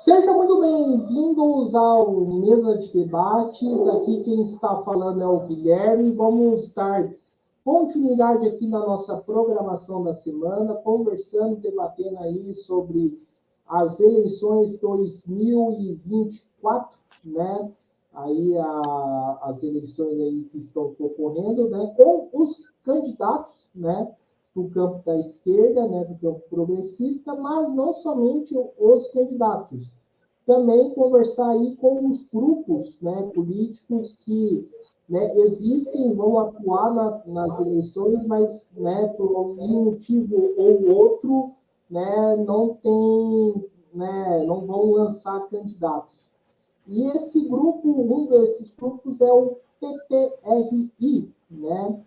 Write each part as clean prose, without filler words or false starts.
Sejam muito bem-vindos ao Mesa de Debates. Aqui quem está falando é o Guilherme. Vamos dar continuidade aqui na nossa programação da semana, conversando, debatendo aí sobre as eleições 2024, né? Aí as eleições aí que estão ocorrendo, né? Com os candidatos, né? Do campo da esquerda, né, do campo progressista, mas não somente os candidatos. Também conversar aí com os grupos, né, políticos que, né, existem, vão atuar nas eleições, mas, né, por um motivo ou outro, né, não vão lançar candidatos. E esse grupo, um desses grupos é o PPRI, né?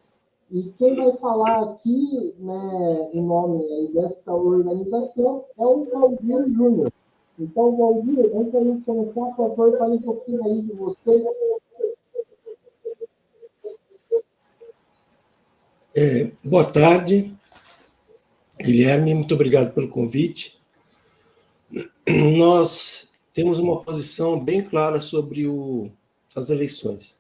E quem vai falar aqui, né, em nome aí desta organização é o Valdir Júnior. Então, Valdir, antes da gente começar, por favor, fale um pouquinho aí de você. Boa tarde, Guilherme, muito obrigado pelo convite. Nós temos uma posição bem clara sobre as eleições.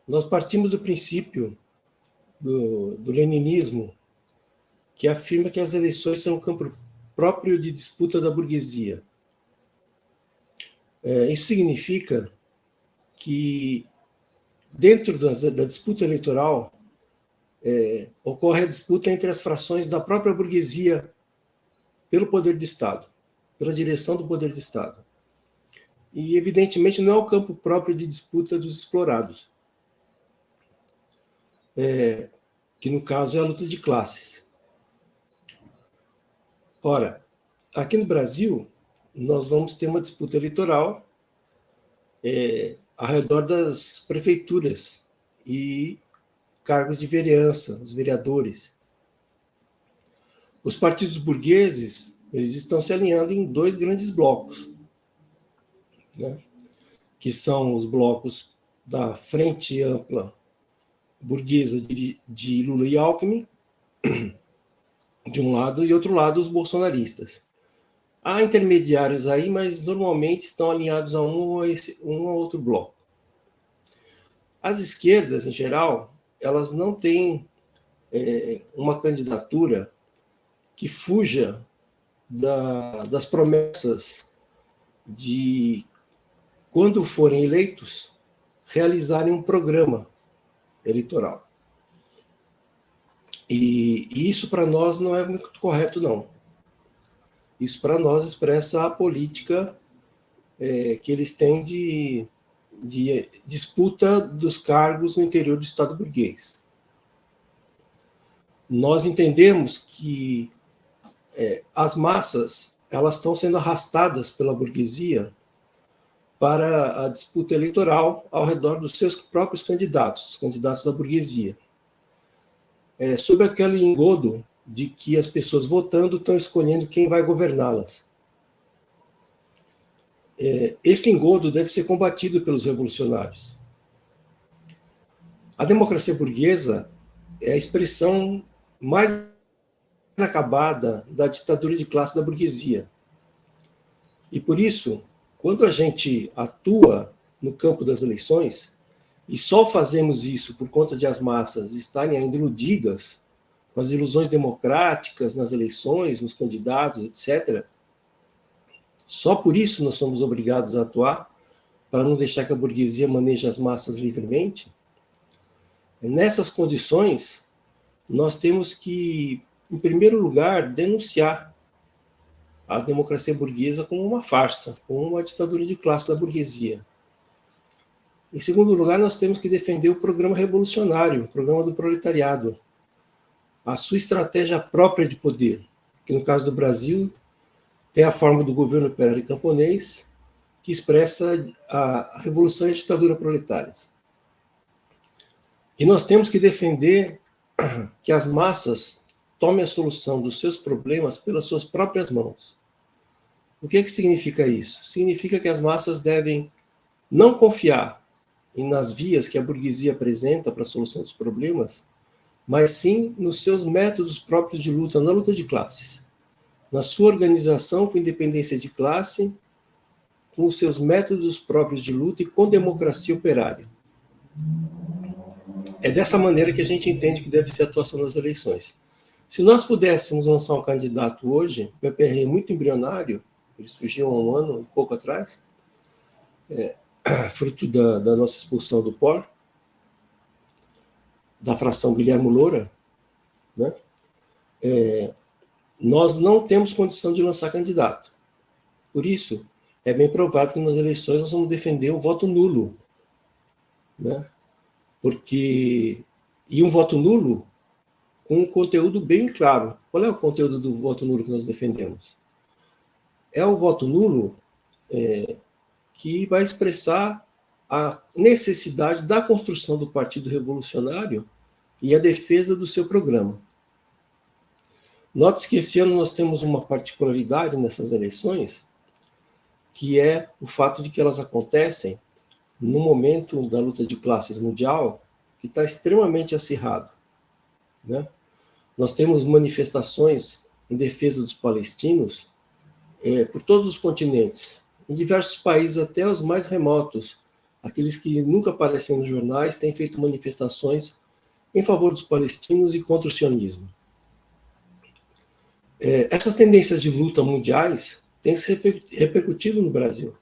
Nós partimos do princípio do leninismo, que afirma que as eleições são um campo próprio de disputa da burguesia. Isso significa que, dentro da disputa eleitoral, ocorre a disputa entre as frações da própria burguesia pelo poder do Estado, pela direção do poder do Estado. E, evidentemente, não é o campo próprio de disputa dos explorados, que, no caso, é a luta de classes. Ora, aqui no Brasil, nós vamos ter uma disputa eleitoral ao redor das prefeituras e cargos de vereança, os vereadores. Os partidos burgueses, eles estão se alinhando em dois grandes blocos, né? Que são os blocos da Frente Ampla Burguesa de Lula e Alckmin, de um lado, e outro lado os bolsonaristas. Há intermediários aí, mas normalmente estão alinhados a um ou outro bloco. As esquerdas, em geral, elas não têm uma candidatura que fuja das promessas de, quando forem eleitos, realizarem um programa eleitoral. E isso para nós não é muito correto, não. Isso para nós expressa a política que eles têm de disputa dos cargos no interior do Estado burguês. Nós entendemos que as massas elas estão sendo arrastadas pela burguesia para a disputa eleitoral ao redor dos seus próprios candidatos, os candidatos da burguesia. Sob aquele engodo de que as pessoas votando estão escolhendo quem vai governá-las. Esse engodo deve ser combatido pelos revolucionários. A democracia burguesa é a expressão mais acabada da ditadura de classe da burguesia. E por isso, quando a gente atua no campo das eleições, e só fazemos isso por conta de as massas estarem ainda iludidas com as ilusões democráticas nas eleições, nos candidatos, etc., só por isso nós somos obrigados a atuar, para não deixar que a burguesia maneje as massas livremente. Nessas condições, nós temos que, em primeiro lugar, denunciar a democracia burguesa como uma farsa, como uma ditadura de classe da burguesia. Em segundo lugar, nós temos que defender o programa revolucionário, o programa do proletariado, a sua estratégia própria de poder, que no caso do Brasil tem a forma do governo operário camponês, que expressa a revolução e a ditadura proletárias. E nós temos que defender que as massas tomem a solução dos seus problemas pelas suas próprias mãos. O que significa isso? Significa que as massas devem não confiar nas vias que a burguesia apresenta para a solução dos problemas, mas sim nos seus métodos próprios de luta, na luta de classes. na sua organização com independência de classe, com os seus métodos próprios de luta e com democracia operária. É dessa maneira que a gente entende que deve ser a atuação das eleições. Se nós pudéssemos lançar um candidato hoje, o PPR é muito embrionário, ele surgiu há um ano, um pouco atrás, fruto da nossa expulsão do POR, da fração Guilherme Loura, né? Nós não temos condição de lançar candidato. Por isso, é bem provável que nas eleições nós vamos defender o voto nulo, né? E um voto nulo com um conteúdo bem claro. Qual é o conteúdo do voto nulo que nós defendemos? É o voto nulo que vai expressar a necessidade da construção do Partido Revolucionário e a defesa do seu programa. Note-se que esse ano nós temos uma particularidade nessas eleições, que é o fato de que elas acontecem no momento da luta de classes mundial, que está extremamente acirrado, né? Nós temos manifestações em defesa dos palestinos por todos os continentes, em diversos países, até os mais remotos, aqueles que nunca aparecem nos jornais, têm feito manifestações em favor dos palestinos e contra o sionismo. Essas tendências de luta mundiais têm se repercutido no Brasil.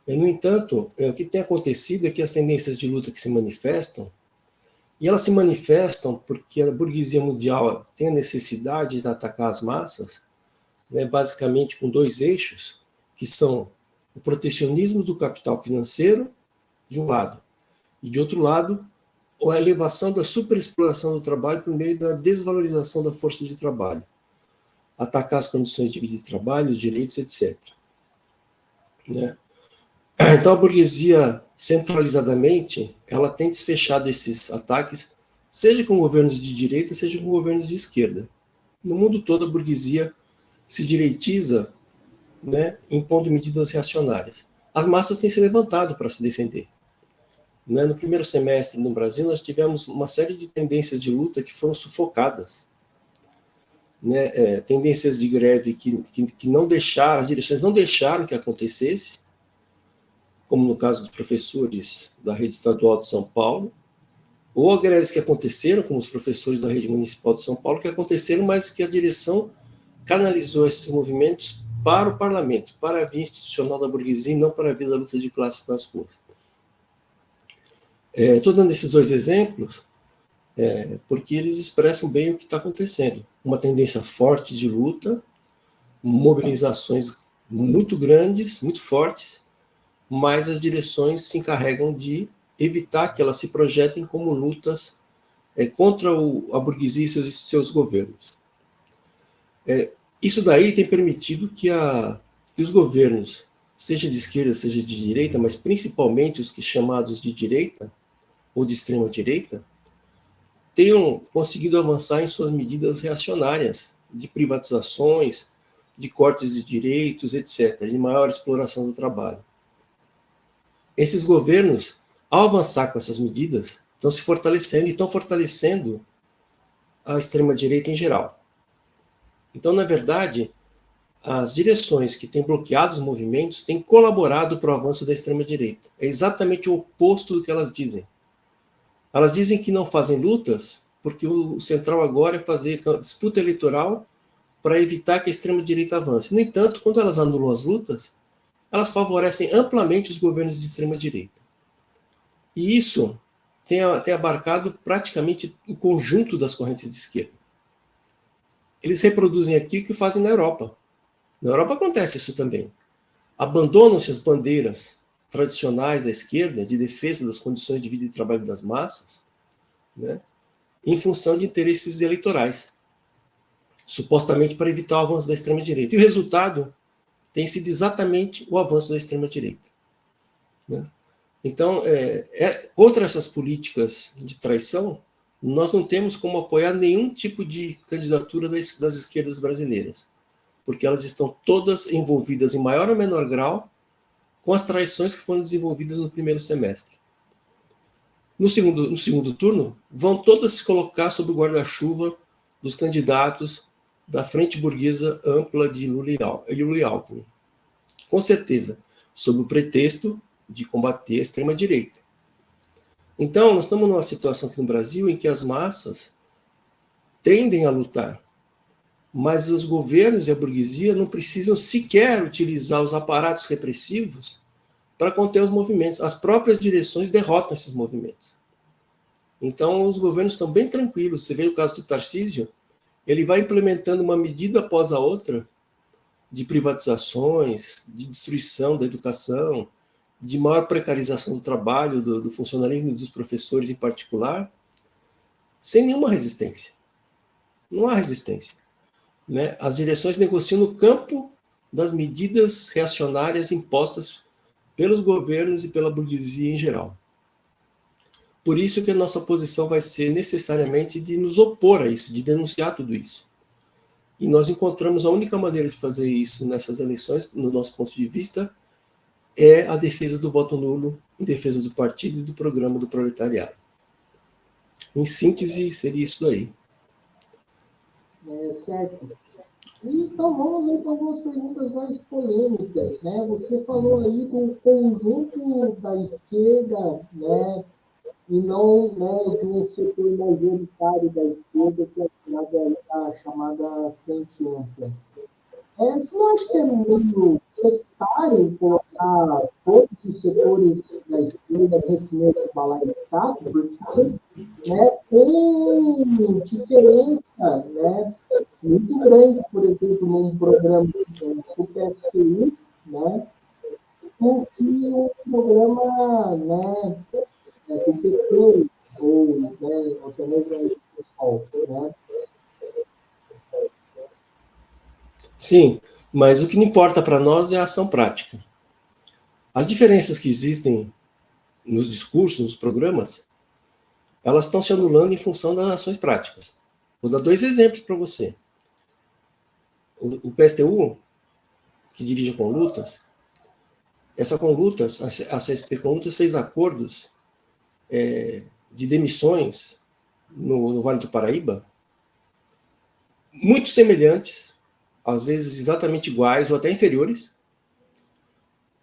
No entanto, o que tem acontecido é que as tendências de luta que se manifestam, e elas se manifestam porque a burguesia mundial tem a necessidade de atacar as massas, né, basicamente com dois eixos, que são o protecionismo do capital financeiro, de um lado, e de outro lado, a elevação da superexploração do trabalho por meio da desvalorização da força de trabalho, atacar as condições de vida e trabalho, os direitos, etc. Né? Então, a burguesia, centralizadamente, ela tem desfechado esses ataques, seja com governos de direita, seja com governos de esquerda. No mundo todo, a burguesia se direitiza, né, impondo medidas reacionárias. As massas têm se levantado para se defender. Né? No primeiro semestre no Brasil, nós tivemos uma série de tendências de luta que foram sufocadas. Né? Tendências de greve que não deixaram, as direções não deixaram que acontecesse, como no caso dos professores da rede estadual de São Paulo, ou greves que aconteceram, como os professores da rede municipal de São Paulo, que aconteceram, mas que a direção canalizou esses movimentos para o parlamento, para a via institucional da burguesia e não para a via da luta de classes nas ruas. Estou dando esses dois exemplos porque eles expressam bem o que está acontecendo. Uma tendência forte de luta, mobilizações muito grandes, muito fortes, mas as direções se encarregam de evitar que elas se projetem como lutas contra a burguesia e seus governos. Isso daí tem permitido que os governos, seja de esquerda, seja de direita, mas principalmente os que chamados de direita ou de extrema direita, tenham conseguido avançar em suas medidas reacionárias de privatizações, de cortes de direitos, etc., de maior exploração do trabalho. Esses governos, ao avançar com essas medidas, estão se fortalecendo e estão fortalecendo a extrema-direita em geral. Então, na verdade, as direções que têm bloqueado os movimentos têm colaborado para o avanço da extrema-direita. É exatamente o oposto do que elas dizem. Elas dizem que não fazem lutas porque o central agora é fazer disputa eleitoral para evitar que a extrema-direita avance. No entanto, quando elas anulam as lutas, elas favorecem amplamente os governos de extrema-direita. E isso tem abarcado praticamente o conjunto das correntes de esquerda. Eles reproduzem aqui o que fazem na Europa. Na Europa acontece isso também. Abandonam-se as bandeiras tradicionais da esquerda de defesa das condições de vida e trabalho das massas, né, em função de interesses eleitorais, supostamente para evitar o avanço da extrema-direita. E o resultado tem sido exatamente o avanço da extrema-direita. Né? Então, contra essas políticas de traição, nós não temos como apoiar nenhum tipo de candidatura das esquerdas brasileiras, porque elas estão todas envolvidas, em maior ou menor grau, com as traições que foram desenvolvidas no primeiro semestre. No segundo turno, vão todas se colocar sob o guarda-chuva dos candidatos da Frente Burguesa Ampla de Lula e Alckmin. Com certeza, sob o pretexto de combater a extrema-direita. Então, nós estamos numa situação aqui no Brasil em que as massas tendem a lutar, mas os governos e a burguesia não precisam sequer utilizar os aparatos repressivos para conter os movimentos. As próprias direções derrotam esses movimentos. Então, os governos estão bem tranquilos. Você vê o caso do Tarcísio, ele vai implementando uma medida após a outra de privatizações, de destruição da educação, de maior precarização do trabalho, do funcionalismo e dos professores em particular, sem nenhuma resistência. Não há resistência, né? As direções negociam no campo das medidas reacionárias impostas pelos governos e pela burguesia em geral. Por isso que a nossa posição vai ser necessariamente de nos opor a isso, de denunciar tudo isso. E nós encontramos a única maneira de fazer isso nessas eleições, no nosso ponto de vista, é a defesa do voto nulo, em defesa do partido e do programa do proletariado. Em síntese, seria isso daí. Certo. Então, vamos a algumas perguntas mais polêmicas, né? Você falou aí do conjunto da esquerda, né? E não, né, de um setor majoritário da esquerda, que é a chamada frente ampla. Você não acha que é meio sectário colocar todos os setores da esquerda nesse mesmo balaio de taco? Porque, né, tem diferença, né, muito grande, por exemplo, num programa do PSTU, né, do que um programa, né, do PT, ou, né, até mesmo do pessoal, né? Sim, mas o que não importa para nós é a ação prática. As diferenças que existem nos discursos, nos programas, elas estão se anulando em função das ações práticas. Vou dar 2 exemplos para você. O PSTU, que dirige a Conlutas, essa Conlutas, a CSP Conlutas fez acordos de demissões no Vale do Paraíba, muito semelhantes, às vezes exatamente iguais ou até inferiores,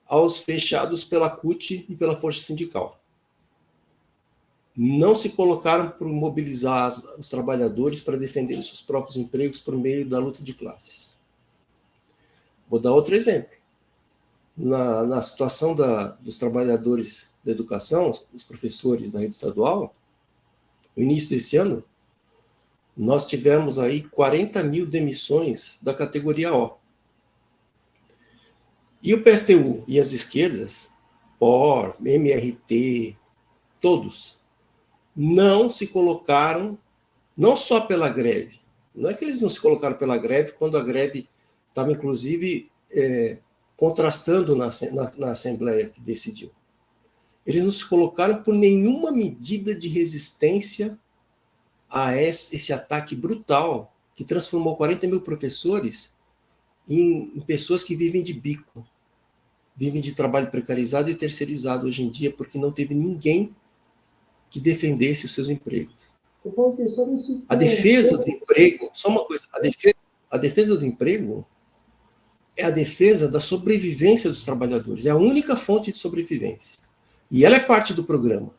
aos fechados pela CUT e pela Força Sindical. Não se colocaram por mobilizar os trabalhadores para defender os seus próprios empregos por meio da luta de classes. Vou dar outro exemplo. Na situação dos trabalhadores da educação, os professores da rede estadual, no início desse ano, nós tivemos aí 40 mil demissões da categoria O. E o PSTU e as esquerdas, POR, MRT, todos, não se colocaram, não só pela greve. Não é que eles não se colocaram pela greve, quando a greve estava, inclusive, contrastando na Assembleia que decidiu. Eles não se colocaram por nenhuma medida de resistência a esse ataque brutal que transformou 40 mil professores em pessoas que vivem de bico, vivem de trabalho precarizado e terceirizado hoje em dia, porque não teve ninguém que defendesse os seus empregos. A defesa do emprego, só uma coisa, a defesa do emprego é a defesa da sobrevivência dos trabalhadores, é a única fonte de sobrevivência. E ela é parte do programa.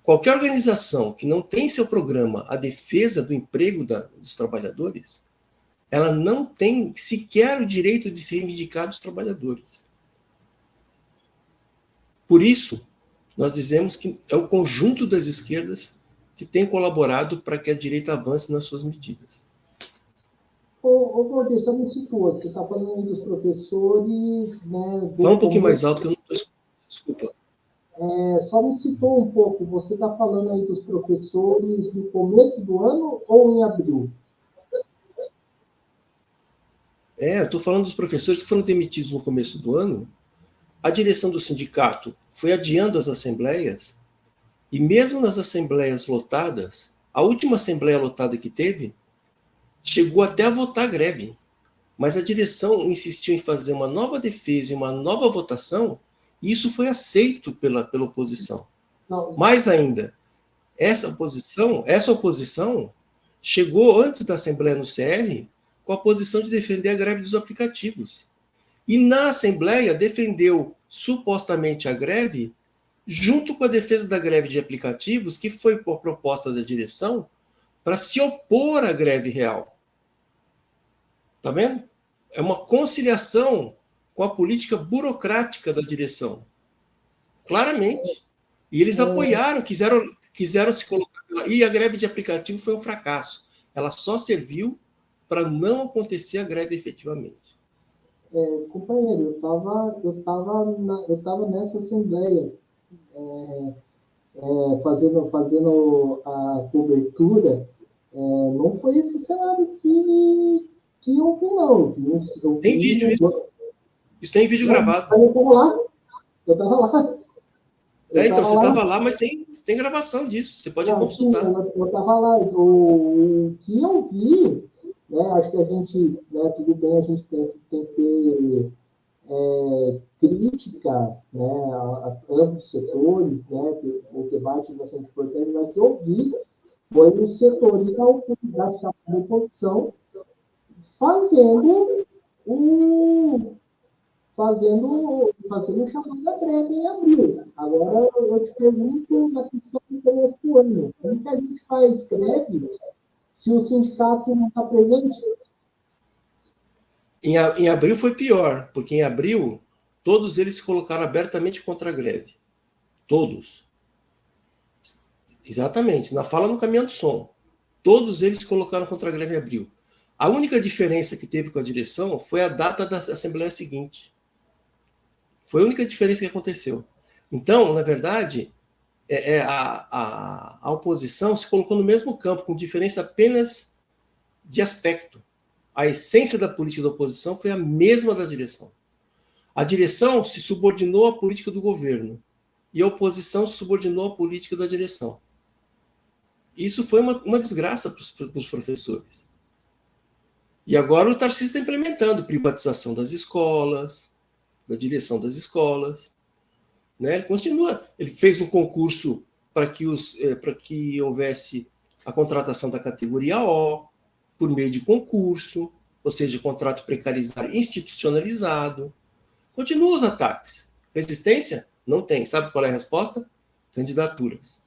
Qualquer organização que não tem em seu programa a defesa do emprego dos trabalhadores, ela não tem sequer o direito de se reivindicar dos trabalhadores. Por isso, nós dizemos que é o conjunto das esquerdas que tem colaborado para que a direita avance nas suas medidas. Valdir, só me situa, você está falando dos professores, né? Fala um pouquinho mais alto que eu não estou escutando, desculpa. Só me citou um pouco, você está falando aí dos professores no começo do ano ou em abril? Eu estou falando dos professores que foram demitidos no começo do ano. A direção do sindicato foi adiando as assembleias, e mesmo nas assembleias lotadas, a última assembleia lotada que teve, chegou até a votar greve. Mas a direção insistiu em fazer uma nova defesa e uma nova votação, e isso foi aceito pela oposição. Não. Mais ainda, essa oposição chegou antes da Assembleia no CR com a posição de defender a greve dos aplicativos. E na Assembleia defendeu supostamente a greve, junto com a defesa da greve de aplicativos, que foi por proposta da direção, para se opor à greve real. Está vendo? É uma conciliação com a política burocrática da direção. Claramente. E eles apoiaram, quiseram se colocar. E a greve de aplicativo foi um fracasso. Ela só serviu para não acontecer a greve efetivamente. Companheiro, eu tava nessa assembleia, fazendo a cobertura. Não foi esse cenário que eu vi, não. Tem vídeo isso. Isso tem vídeo gravado. Eu estava lá. Então, você estava lá, mas tem gravação disso. Você pode consultar. Sim, eu estava lá. O que eu vi, né, acho que a gente, né, tudo bem, a gente tem que ter crítica, né, a ambos os setores, né, o debate é bastante importante, mas o que eu vi foi os setores da chamada oposição fazendo o chamado da greve em abril. Agora, eu te pergunto na questão do começo do ano. Como que a gente faz greve se o sindicato não está presente? Em abril foi pior, porque em abril todos eles se colocaram abertamente contra a greve. Todos. Exatamente. Na fala no caminhão do som. Todos eles se colocaram contra a greve em abril. A única diferença que teve com a direção foi a data da assembleia seguinte. Foi a única diferença que aconteceu. Então, na verdade, a oposição se colocou no mesmo campo, com diferença apenas de aspecto. A essência da política da oposição foi a mesma da direção. A direção se subordinou à política do governo e a oposição se subordinou à política da direção. Isso foi uma desgraça para os professores. E agora o Tarcísio está implementando privatização das escolas, da direção das escolas. Né? Ele continua. Ele fez um concurso para que houvesse a contratação da categoria O, por meio de concurso, ou seja, contrato precarizado institucionalizado. Continua os ataques. Resistência? Não tem. Sabe qual é a resposta? Candidaturas.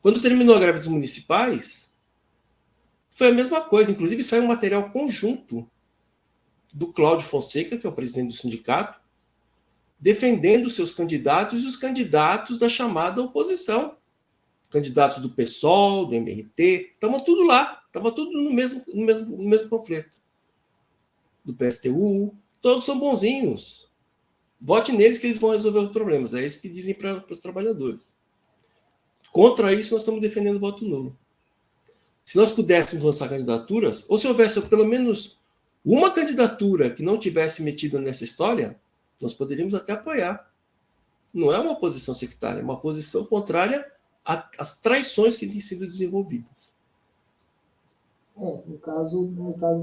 Quando terminou a greve dos municipais, foi a mesma coisa. Inclusive, saiu um material conjunto do Cláudio Fonseca, que é o presidente do sindicato, defendendo seus candidatos e os candidatos da chamada oposição. Candidatos do PSOL, do MRT, estavam tudo lá. Estava tudo no mesmo panfleto. Do PSTU, todos são bonzinhos. Vote neles que eles vão resolver os problemas. É isso que dizem para os trabalhadores. Contra isso, nós estamos defendendo o voto nulo. Se nós pudéssemos lançar candidaturas, ou se houvesse pelo menos uma candidatura que não tivesse metido nessa história, nós poderíamos até apoiar. Não é uma posição sectária, é uma posição contrária às traições que têm sido desenvolvidas. No caso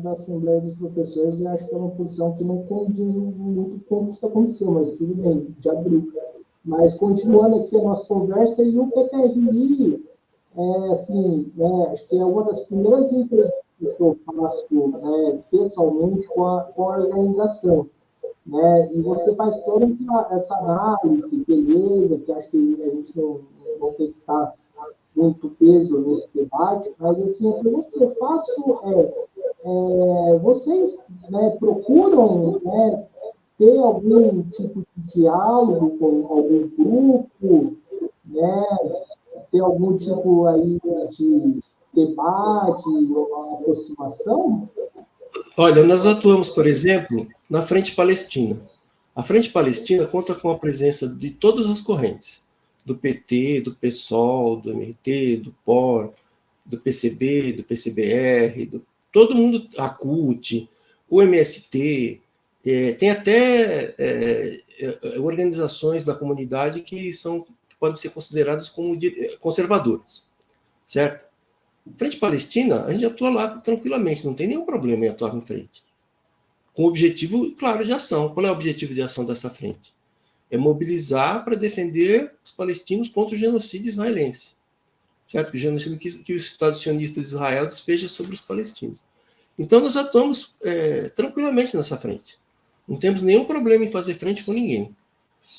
da Assembleia dos Professores, eu acho que é uma posição que não condiz muito com o que aconteceu, mas tudo bem, já abriu. Mas continuando aqui a nossa conversa, e o PPRI, assim, né, acho que é uma das primeiras entrevistas que eu faço, né, pessoalmente com a organização. Né, e você faz toda essa análise, beleza, que acho que a gente não tem que estar muito peso nesse debate, mas assim, a pergunta que eu faço vocês, né, procuram, né, ter algum tipo de diálogo com algum grupo, né, ter algum tipo aí de debate, aproximação? Olha, nós atuamos, por exemplo, na Frente Palestina. A Frente Palestina conta com a presença de todas as correntes, do PT, do PSOL, do MRT, do POR, do PCB, do PCBR, todo mundo, a CUT, o MST, tem até organizações da comunidade que podem ser consideradas como conservadoras, certo? Frente Palestina, a gente atua lá tranquilamente, não tem nenhum problema em atuar em frente. Com o objetivo, claro, de ação. Qual é o objetivo de ação dessa frente? É mobilizar para defender os palestinos contra o genocídio israelense. Certo? O genocídio que o Estado sionista de Israel despeja sobre os palestinos. Então, nós atuamos tranquilamente nessa frente. Não temos nenhum problema em fazer frente com ninguém,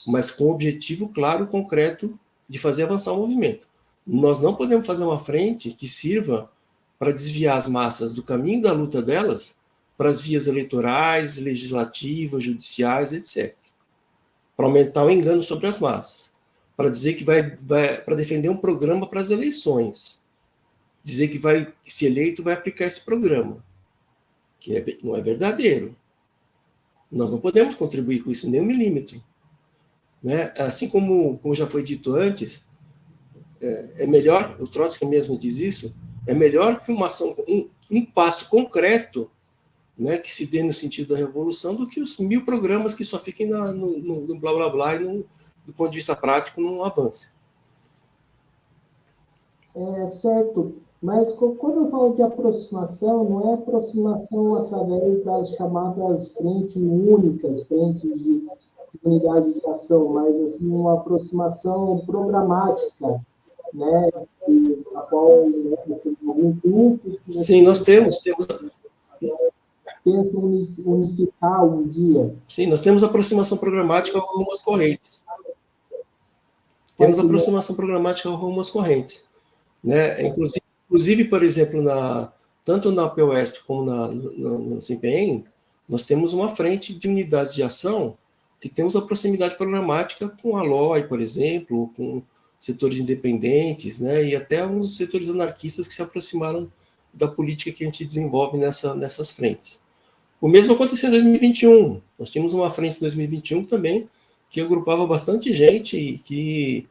mas com o objetivo claro, concreto, de fazer avançar o movimento. Nós não podemos fazer uma frente que sirva para desviar as massas do caminho da luta delas para as vias eleitorais, legislativas, judiciais, etc. Para aumentar o engano sobre as massas. Para dizer que vai para defender um programa para as eleições. Dizer que vai, se eleito, vai aplicar esse programa. Que não é verdadeiro. Nós não podemos contribuir com isso nem um milímetro. Né? Assim como já foi dito antes, é melhor, o Trotsky mesmo diz isso, é melhor que uma ação, um passo concreto, né, que se dê no sentido da revolução, do que os 1000 programas que só fiquem no blá blá blá e do ponto de vista prático não avancem. Certo, mas quando eu falo de aproximação, não é aproximação através das chamadas frentes únicas, frentes de unidade de ação, mas assim, uma aproximação programática, né, a qual algum grupo... Sim, nós temos pensa unificar um dia. Sim, nós temos aproximação programática ao rumo às correntes. Temos aproximação programática ao rumo às correntes. Né? Inclusive, por exemplo, tanto na POSP como no CPM, nós temos uma frente de unidades de ação que temos a proximidade programática com a LOI, por exemplo, com setores independentes, né? E até alguns setores anarquistas que se aproximaram da política que a gente desenvolve nessas frentes. O mesmo aconteceu em 2021. Nós tínhamos uma frente em 2021 também que agrupava bastante gente e que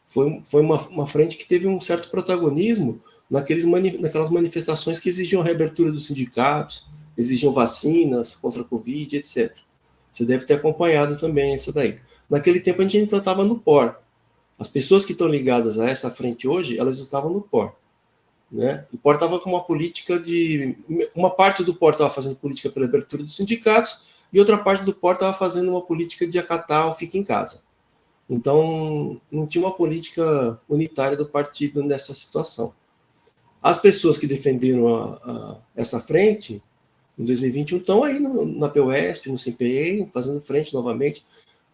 foi uma frente que teve um certo protagonismo naquelas manifestações que exigiam a reabertura dos sindicatos, exigiam vacinas contra a Covid, etc. Você deve ter acompanhado também essa daí. Naquele tempo a gente ainda estava no POR. As pessoas que estão ligadas a essa frente hoje, elas estavam no POR. Né? O POR estava com uma política de... Uma parte do POR estava fazendo política pela abertura dos sindicatos e outra parte do POR estava fazendo uma política de acatar o fica em casa. Então, não tinha uma política unitária do partido nessa situação. As pessoas que defenderam essa frente, em 2021, estão aí na POSP, no CPE, fazendo frente novamente.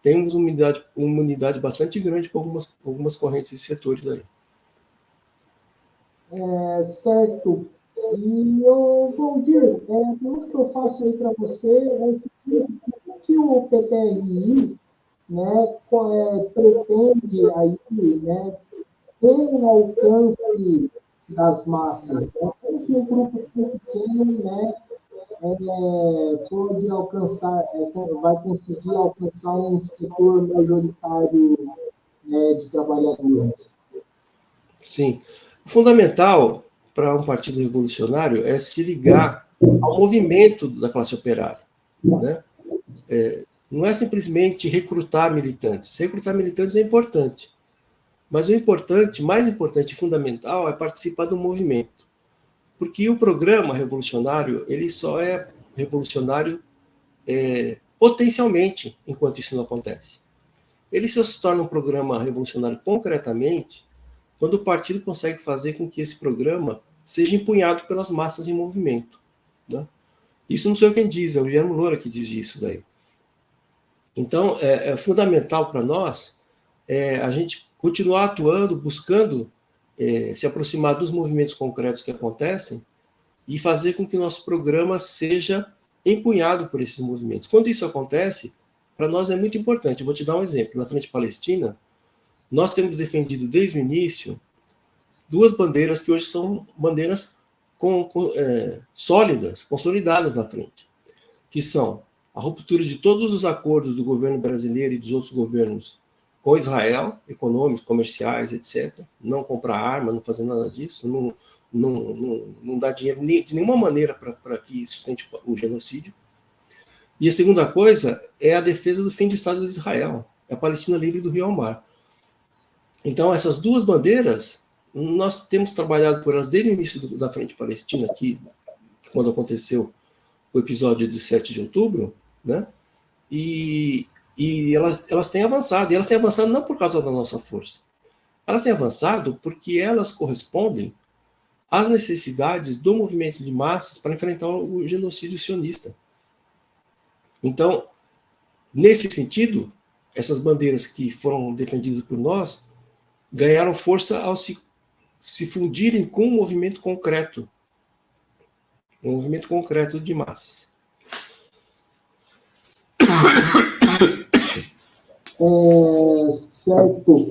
Temos uma unidade bastante grande com algumas correntes e setores aí. Certo. E, Valdir, a pergunta que eu faço aí para você é o que o PPRI, né, pretende aí, né, ter um alcance das massas. Como que um grupo pequeno, né, pode alcançar, vai conseguir alcançar um setor majoritário, né, de trabalhadores? Sim. O fundamental para um partido revolucionário é se ligar ao movimento da classe operária. Né? Não é simplesmente recrutar militantes. Recrutar militantes é importante. Mas o importante, mais importante e fundamental, é participar do movimento. Porque o programa revolucionário, ele só é revolucionário potencialmente, enquanto isso não acontece. Ele só se torna um programa revolucionário concretamente quando o partido consegue fazer com que esse programa seja empunhado pelas massas em movimento. Né? Isso não sou eu quem diz, é o Guilherme Loura que diz isso daí. Então, é fundamental para nós a gente continuar atuando, buscando se aproximar dos movimentos concretos que acontecem e fazer com que o nosso programa seja empunhado por esses movimentos. Quando isso acontece, para nós é muito importante. Eu vou te dar um exemplo. Na Frente Palestina, nós temos defendido desde o início 2 bandeiras que hoje são bandeiras sólidas, consolidadas na frente, que são a ruptura de todos os acordos do governo brasileiro e dos outros governos com Israel, econômicos, comerciais, etc. Não comprar arma, não fazer nada disso, não dar dinheiro de nenhuma maneira para que sustente o genocídio. E a segunda coisa é a defesa do fim do Estado de Israel, a Palestina livre do rio ao mar. Então, essas 2 bandeiras, nós temos trabalhado por elas desde o início da Frente Palestina, aqui, quando aconteceu o episódio de 7 de outubro, né? E elas têm avançado. E elas têm avançado não por causa da nossa força. Elas têm avançado porque elas correspondem às necessidades do movimento de massas para enfrentar o genocídio sionista. Então, nesse sentido, essas bandeiras que foram defendidas por nós ganharam força ao se fundirem com um movimento concreto de massas. Certo.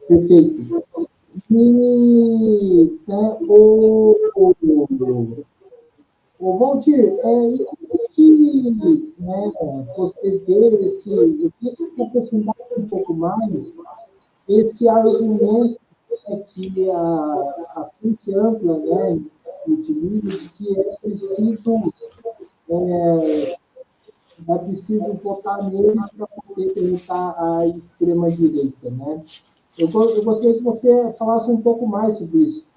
Perfeito. E, né, o Valdir, e como é que, né, você vê esse, eu queria aprofundar um pouco mais esse argumento, né, que a frente ampla, né, utiliza, de que é preciso votar neles para poder derrotar a extrema-direita, né? Eu gostaria que você falasse um pouco mais sobre isso.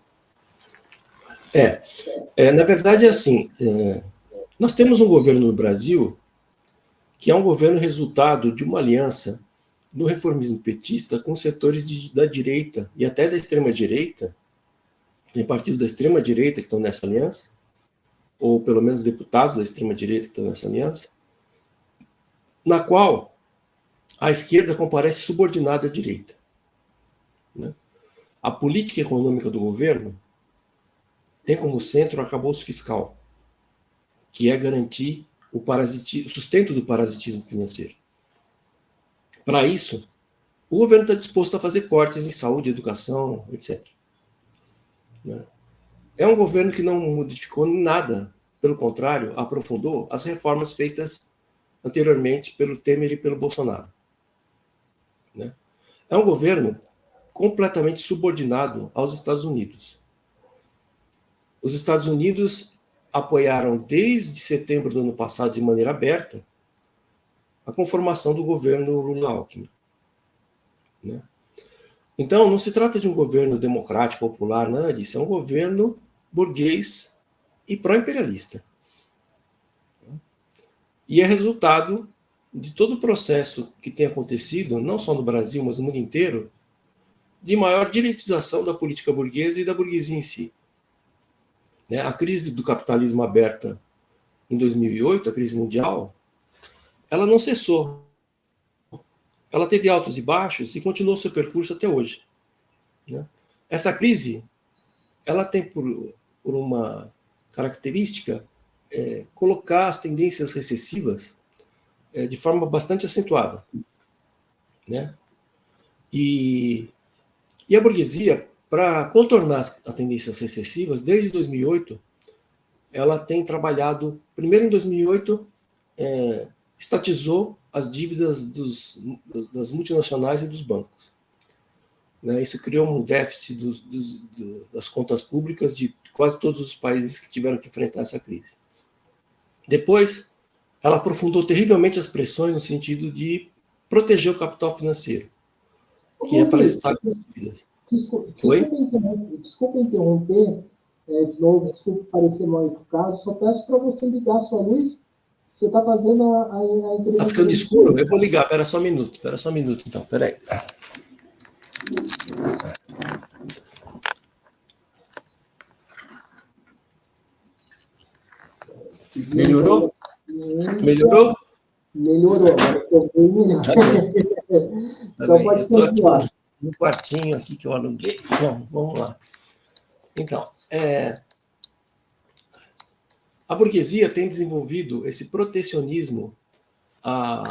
Na verdade, é assim, nós temos um governo no Brasil que é um governo resultado de uma aliança do reformismo petista com setores da direita e até da extrema-direita. Tem partidos da extrema-direita que estão nessa aliança, ou pelo menos deputados da extrema-direita que estão nessa aliança, na qual a esquerda comparece subordinada à direita. Né? A política econômica do governo tem como centro o arcabouço fiscal, que é garantir o sustento do parasitismo financeiro. Para isso, o governo está disposto a fazer cortes em saúde, educação, etc. É um governo que não modificou nada, pelo contrário, aprofundou as reformas feitas anteriormente pelo Temer e pelo Bolsonaro. É um governo completamente subordinado aos Estados Unidos. Os Estados Unidos apoiaram desde setembro do ano passado, de maneira aberta, a conformação do governo Lula-Alckmin. Então, não se trata de um governo democrático, popular, nada disso. É um governo burguês e pró-imperialista. E é resultado de todo o processo que tem acontecido, não só no Brasil, mas no mundo inteiro, de maior direitização da política burguesa e da burguesia em si. A crise do capitalismo aberta em 2008, a crise mundial, ela não cessou. Ela teve altos e baixos e continuou seu percurso até hoje. Essa crise, ela tem por uma característica colocar as tendências recessivas de forma bastante acentuada. E a burguesia, para contornar as tendências recessivas, desde 2008, ela tem trabalhado, primeiro em 2008, estatizou as dívidas das multinacionais e dos bancos. Isso criou um déficit das contas públicas de quase todos os países que tiveram que enfrentar essa crise. Depois, ela aprofundou terrivelmente as pressões no sentido de proteger o capital financeiro, que é para estar com as dívidas. Desculpa interromper, de novo, desculpa parecer mal educado, só peço para você ligar a sua luz. Você está fazendo a entrevista. Está ficando escuro? Eu vou ligar, espera só um minuto, então, espera aí. Melhorou? Melhorou? Melhorou, agora estou bem melhor. Então pode continuar. No quartinho aqui que eu aluguei. Bom, vamos lá. Então, a burguesia tem desenvolvido esse protecionismo ao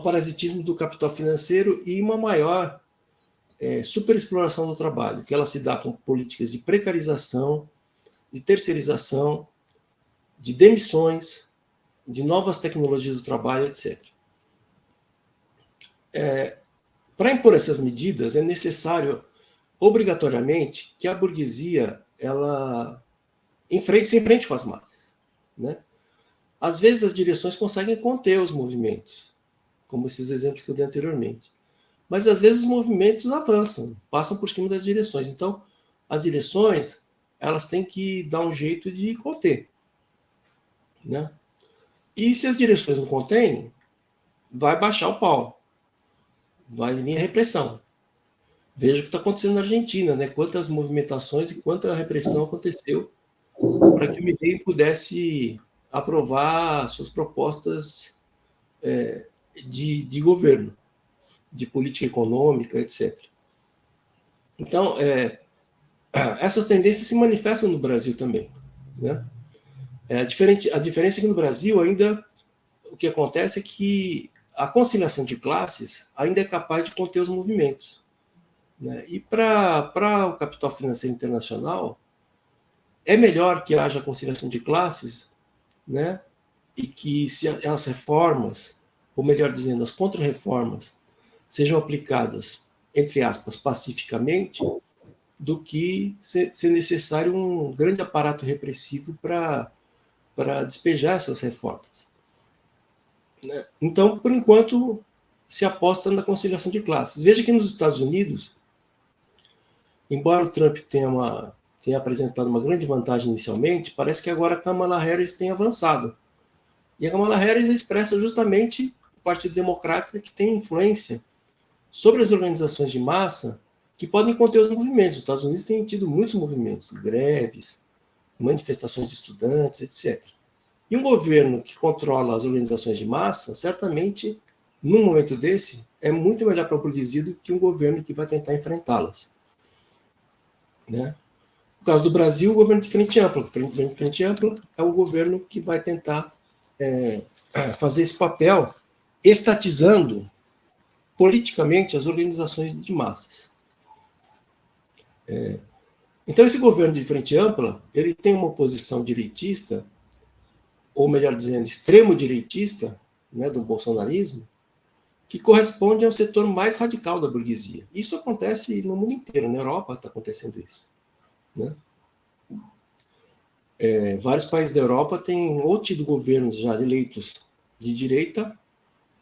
parasitismo do capital financeiro e uma maior superexploração do trabalho, que ela se dá com políticas de precarização, de terceirização, de demissões, de novas tecnologias do trabalho, etc. Para impor essas medidas, é necessário, obrigatoriamente, que a burguesia ela se enfrente com as massas. Às vezes, as direções conseguem conter os movimentos, como esses exemplos que eu dei anteriormente. Mas, às vezes, os movimentos avançam, passam por cima das direções. Então, as direções elas têm que dar um jeito de conter. E se as direções não contêm, vai baixar o pau. Vai vir a repressão. Veja o que está acontecendo na Argentina, né? Quantas movimentações e quanta repressão aconteceu para que o Milei pudesse aprovar suas propostas de governo, de política econômica, etc. Então, essas tendências se manifestam no Brasil também, né? A diferença é que no Brasil ainda o que acontece é que a conciliação de classes ainda é capaz de conter os movimentos, né? E para o capital financeiro internacional, é melhor que haja conciliação de classes, né? E que se as reformas, ou melhor dizendo, as contra-reformas, sejam aplicadas, entre aspas, pacificamente, do que ser necessário um grande aparato repressivo para despejar essas reformas. Né? Então, por enquanto, se aposta na conciliação de classes. Veja que nos Estados Unidos, embora o Trump tenha apresentado uma grande vantagem inicialmente, parece que agora a Kamala Harris tem avançado. E a Kamala Harris expressa justamente o Partido Democrata, que tem influência sobre as organizações de massa que podem conter os movimentos. Os Estados Unidos têm tido muitos movimentos, greves, manifestações de estudantes, etc. E um governo que controla as organizações de massa, certamente, num momento desse, é muito melhor para a burguesia do que um governo que vai tentar enfrentá-las. Né? No caso do Brasil, o governo de frente ampla. O governo de frente ampla é o governo que vai tentar fazer esse papel, estatizando politicamente as organizações de massas. Então, esse governo de frente ampla, ele tem uma posição direitista, ou melhor dizendo, extremo-direitista, né, do bolsonarismo, que corresponde ao setor mais radical da burguesia. Isso acontece no mundo inteiro, na Europa está acontecendo isso. Né? Vários países da Europa têm ou tido governos já eleitos de direita,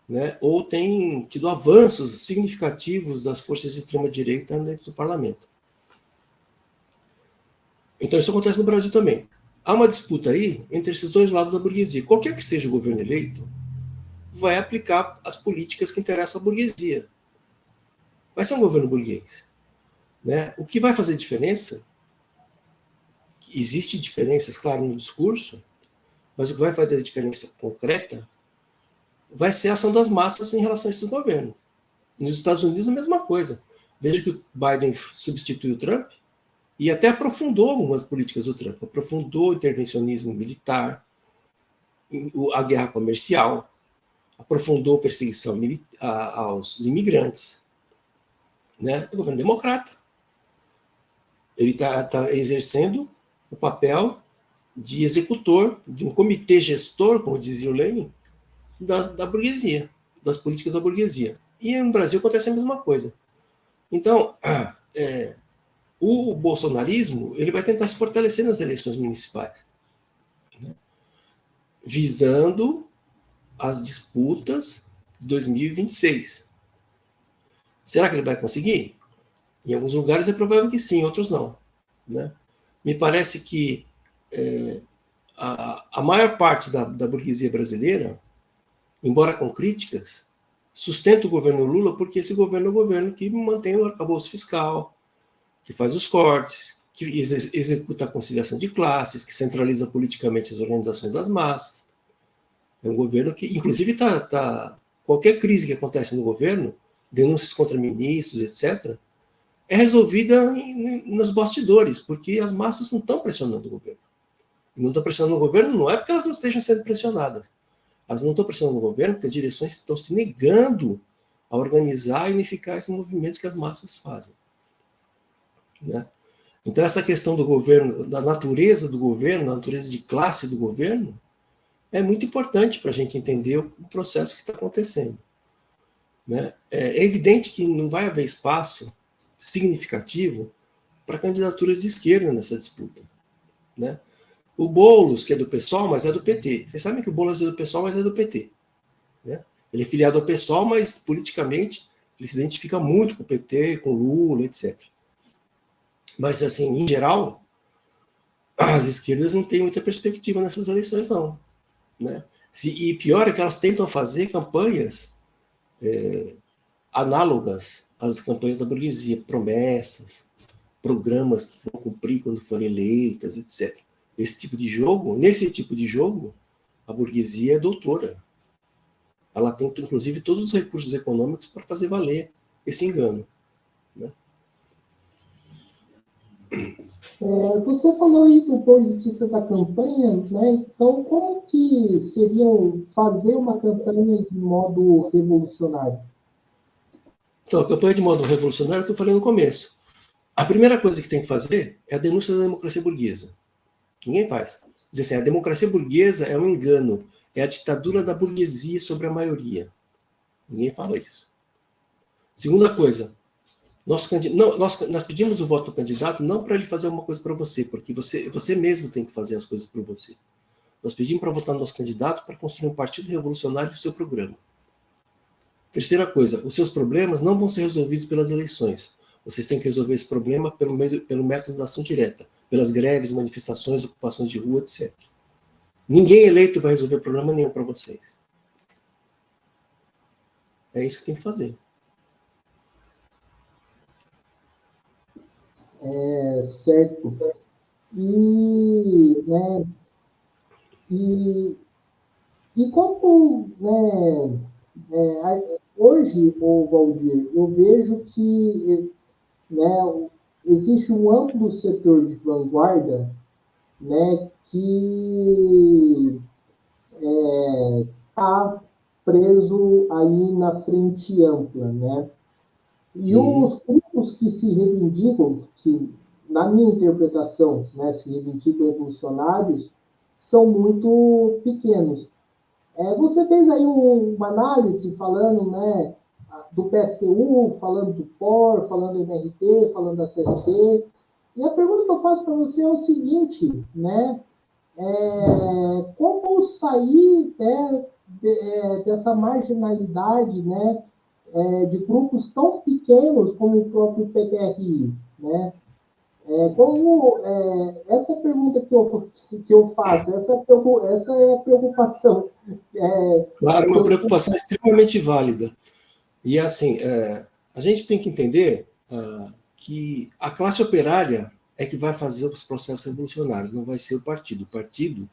né, ou têm tido avanços significativos das forças de extrema-direita dentro do parlamento. Então, isso acontece no Brasil também. Há uma disputa aí entre esses dois lados da burguesia. Qualquer que seja o governo eleito, vai aplicar as políticas que interessam à burguesia. Vai ser um governo burguês. Né? O que vai fazer diferença, existe diferenças, claro, no discurso, mas o que vai fazer a diferença concreta vai ser a ação das massas em relação a esses governos. Nos Estados Unidos, a mesma coisa. Veja que o Biden substituiu o Trump e até aprofundou algumas políticas do Trump. Aprofundou o intervencionismo militar, a guerra comercial, aprofundou a perseguição aos imigrantes. Né? O governo democrata. Ele está exercendo o papel de executor, de um comitê gestor, como dizia o Lenin, da burguesia, das políticas da burguesia. E no Brasil acontece a mesma coisa. Então, o bolsonarismo ele vai tentar se fortalecer nas eleições municipais, né? Visando as disputas de 2026. Será que ele vai conseguir? Em alguns lugares é provável que sim, em outros não. Né? Me parece que a maior parte da burguesia brasileira, embora com críticas, sustenta o governo Lula porque esse governo é o governo que mantém o arcabouço fiscal, que faz os cortes, que executa a conciliação de classes, que centraliza politicamente as organizações das massas. É um governo que, inclusive, qualquer crise que acontece no governo, denúncias contra ministros, etc., é resolvida nos bastidores, porque as massas não estão pressionando o governo. E não estão pressionando o governo não é porque elas não estejam sendo pressionadas. Elas não estão pressionando o governo porque as direções estão se negando a organizar e unificar esses movimentos que as massas fazem. Né? Então, essa questão do governo, da natureza do governo, da natureza de classe do governo, é muito importante para a gente entender o processo que está acontecendo. Né? É evidente que não vai haver espaço significativo para candidaturas de esquerda nessa disputa. Né? O Boulos, que é do PSOL, mas é do PT. Vocês sabem que o Boulos é do PSOL, mas é do PT. Né? Ele é filiado ao PSOL, mas politicamente ele se identifica muito com o PT, com Lula, etc. Mas, assim, em geral, as esquerdas não têm muita perspectiva nessas eleições, não. Né? E pior é que elas tentam fazer campanhas análogas às campanhas da burguesia, promessas, programas que vão cumprir quando forem eleitas, etc. Nesse tipo de jogo, a burguesia é doutora. Ela tem, inclusive, todos os recursos econômicos para fazer valer esse engano. Né? Você falou aí do ponto de vista da campanha, né? Então, como que seria fazer uma campanha de modo revolucionário? Então, a campanha de modo revolucionário, que eu falei no começo. A primeira coisa que tem que fazer é a denúncia da democracia burguesa. Ninguém faz. Dizer assim, a democracia burguesa é um engano, é a ditadura da burguesia sobre a maioria. Ninguém fala isso. Segunda coisa, nós pedimos o voto do candidato não para ele fazer uma coisa para você, porque você mesmo tem que fazer as coisas por você. Nós pedimos para votar no nosso candidato para construir um partido revolucionário do seu programa. Terceira coisa, os seus problemas não vão ser resolvidos pelas eleições. Vocês têm que resolver esse problema pelo método da ação direta, pelas greves, manifestações, ocupações de rua, etc. Ninguém eleito vai resolver problema nenhum para vocês. É isso que tem que fazer. Certo. E, né, e como, né, hoje, Valdir, eu vejo que, né, existe um amplo setor de vanguarda, né, que está preso aí na frente ampla, né? E os grupos que se reivindicam, que, na minha interpretação, né, se reivindicam revolucionários, são muito pequenos. Você fez aí uma análise falando, né, do PSTU, falando do POR, falando do MRT, falando da CST. E a pergunta que eu faço para você é o seguinte, né? Como sair, né, dessa marginalidade, né, de grupos tão pequenos como o próprio PPRI, né? Essa pergunta que eu faço, essa é a preocupação. Claro, uma preocupação extremamente válida. E assim, a gente tem que entender que a classe operária é que vai fazer os processos revolucionários, não vai ser o partido. O partido,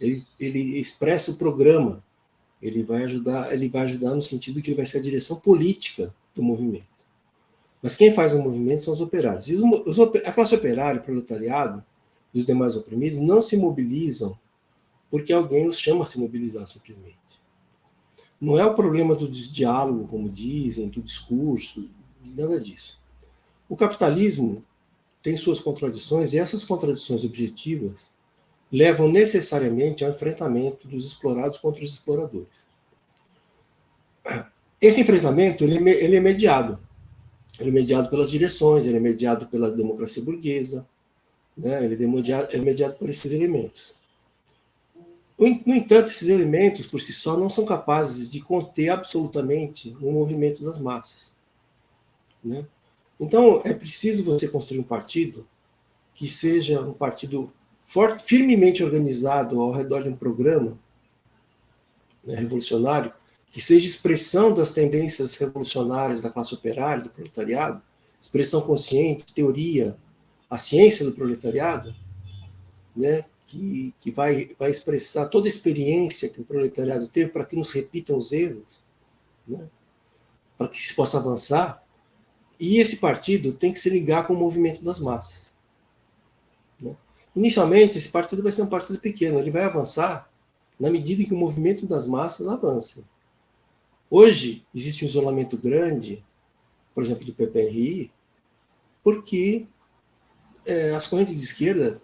ele expressa o programa, ele vai ajudar no sentido que ele vai ser a direção política do movimento. Mas quem faz o movimento são os operários. E a classe operária, o proletariado e os demais oprimidos não se mobilizam porque alguém os chama a se mobilizar simplesmente. Não é o problema do diálogo, como dizem, do discurso, nada disso. O capitalismo tem suas contradições e essas contradições objetivas levam necessariamente ao enfrentamento dos explorados contra os exploradores. Esse enfrentamento ele é mediado. Ele é mediado pelas direções, ele é mediado pela democracia burguesa, né? Ele é mediado por esses elementos. No entanto, esses elementos, por si só, não são capazes de conter absolutamente o movimento das massas. Né? Então, é preciso você construir um partido que seja um partido firmemente organizado ao redor de um programa, né, revolucionário, que seja expressão das tendências revolucionárias da classe operária, do proletariado, expressão consciente, teoria, a ciência do proletariado, né, que vai expressar toda a experiência que o proletariado teve para que nos repitam os erros, né, para que se possa avançar. E esse partido tem que se ligar com o movimento das massas. Né. Inicialmente, esse partido vai ser um partido pequeno, ele vai avançar na medida em que o movimento das massas avança. Hoje, existe um isolamento grande, por exemplo, do PPRI, porque as correntes de esquerda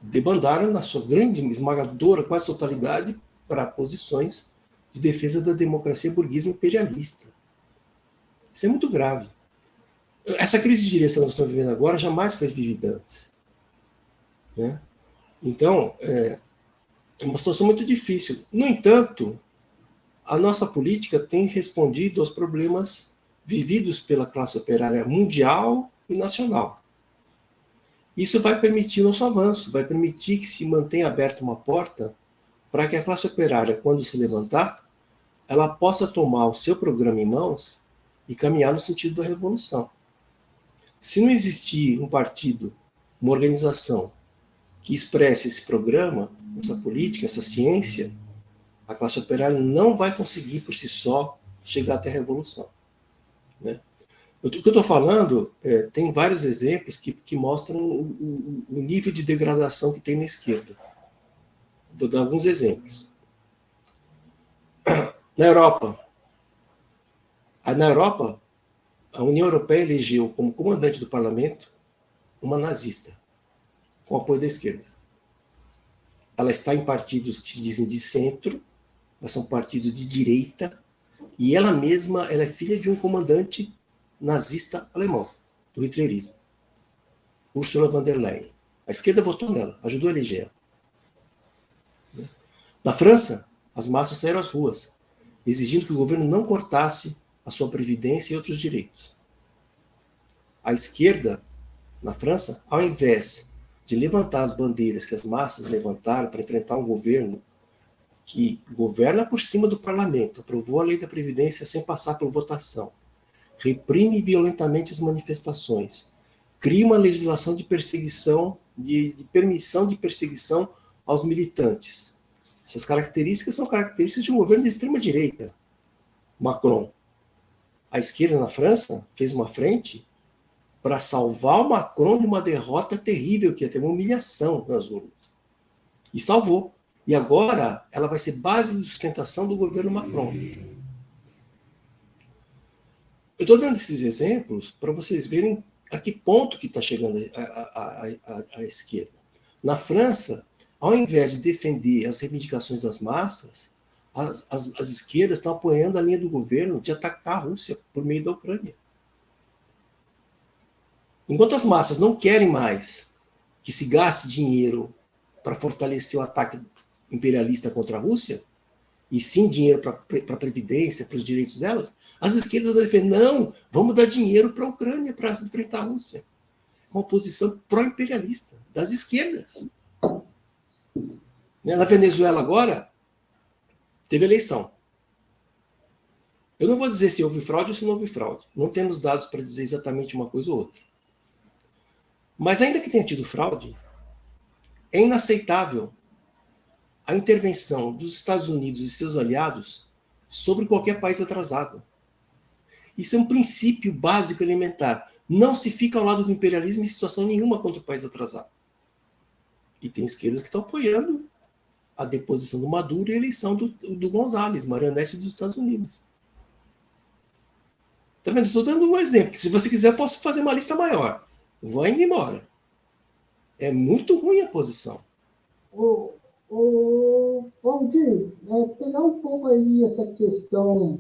debandaram na sua grande, esmagadora, quase totalidade, para posições de defesa da democracia burguesa imperialista. Isso é muito grave. Essa crise de direção que nós estamos vivendo agora jamais foi vivida antes. Né? Então, é uma situação muito difícil. No entanto, a nossa política tem respondido aos problemas vividos pela classe operária mundial e nacional. Isso vai permitir o nosso avanço, vai permitir que se mantenha aberta uma porta para que a classe operária, quando se levantar, ela possa tomar o seu programa em mãos e caminhar no sentido da revolução. Se não existir um partido, uma organização que expresse esse programa, essa política, essa ciência, a classe operária não vai conseguir por si só chegar até a revolução, né? O que eu estou falando, tem vários exemplos que mostram o nível de degradação que tem na esquerda. Vou dar alguns exemplos. Na Europa, a União Europeia elegeu como comandante do parlamento uma nazista, com apoio da esquerda. Ela está em partidos que se dizem de centro, mas são partidos de direita, e ela mesma é filha de um comandante nazista alemão, do hitlerismo, Ursula von der Leyen. A esquerda votou nela, ajudou a eleger ela. Na França, as massas saíram às ruas, exigindo que o governo não cortasse a sua previdência e outros direitos. A esquerda, na França, ao invés de levantar as bandeiras que as massas levantaram para enfrentar um governo que governa por cima do parlamento, aprovou a lei da Previdência sem passar por votação, reprime violentamente as manifestações, cria uma legislação de perseguição, de permissão de perseguição aos militantes. Essas características são características de um governo de extrema-direita, Macron. A esquerda na França fez uma frente para salvar o Macron de uma derrota terrível, que ia ter uma humilhação nas urnas. E salvou. E agora ela vai ser base de sustentação do governo Macron. Eu estou dando esses exemplos para vocês verem a que ponto que está chegando a esquerda. Na França, ao invés de defender as reivindicações das massas, as esquerdas estão apoiando a linha do governo de atacar a Rússia por meio da Ucrânia. Enquanto as massas não querem mais que se gaste dinheiro para fortalecer o ataque imperialista contra a Rússia, e sim dinheiro para a Previdência, para os direitos delas, as esquerdas vão dizer, não, vamos dar dinheiro para a Ucrânia para enfrentar a Rússia. Uma posição pró-imperialista das esquerdas. Na Venezuela agora, teve eleição. Eu não vou dizer se houve fraude ou se não houve fraude. Não temos dados para dizer exatamente uma coisa ou outra. Mas ainda que tenha tido fraude, é inaceitável a intervenção dos Estados Unidos e seus aliados sobre qualquer país atrasado. Isso é um princípio básico elementar. Não se fica ao lado do imperialismo em situação nenhuma contra o país atrasado. E tem esquerdas que estão apoiando a deposição do Maduro e a eleição do González, marionete dos Estados Unidos. Tá vendo? Estou dando um exemplo. Se você quiser, eu posso fazer uma lista maior. Vou indo embora. É muito ruim a posição. Valdir, pegar um pouco aí essa questão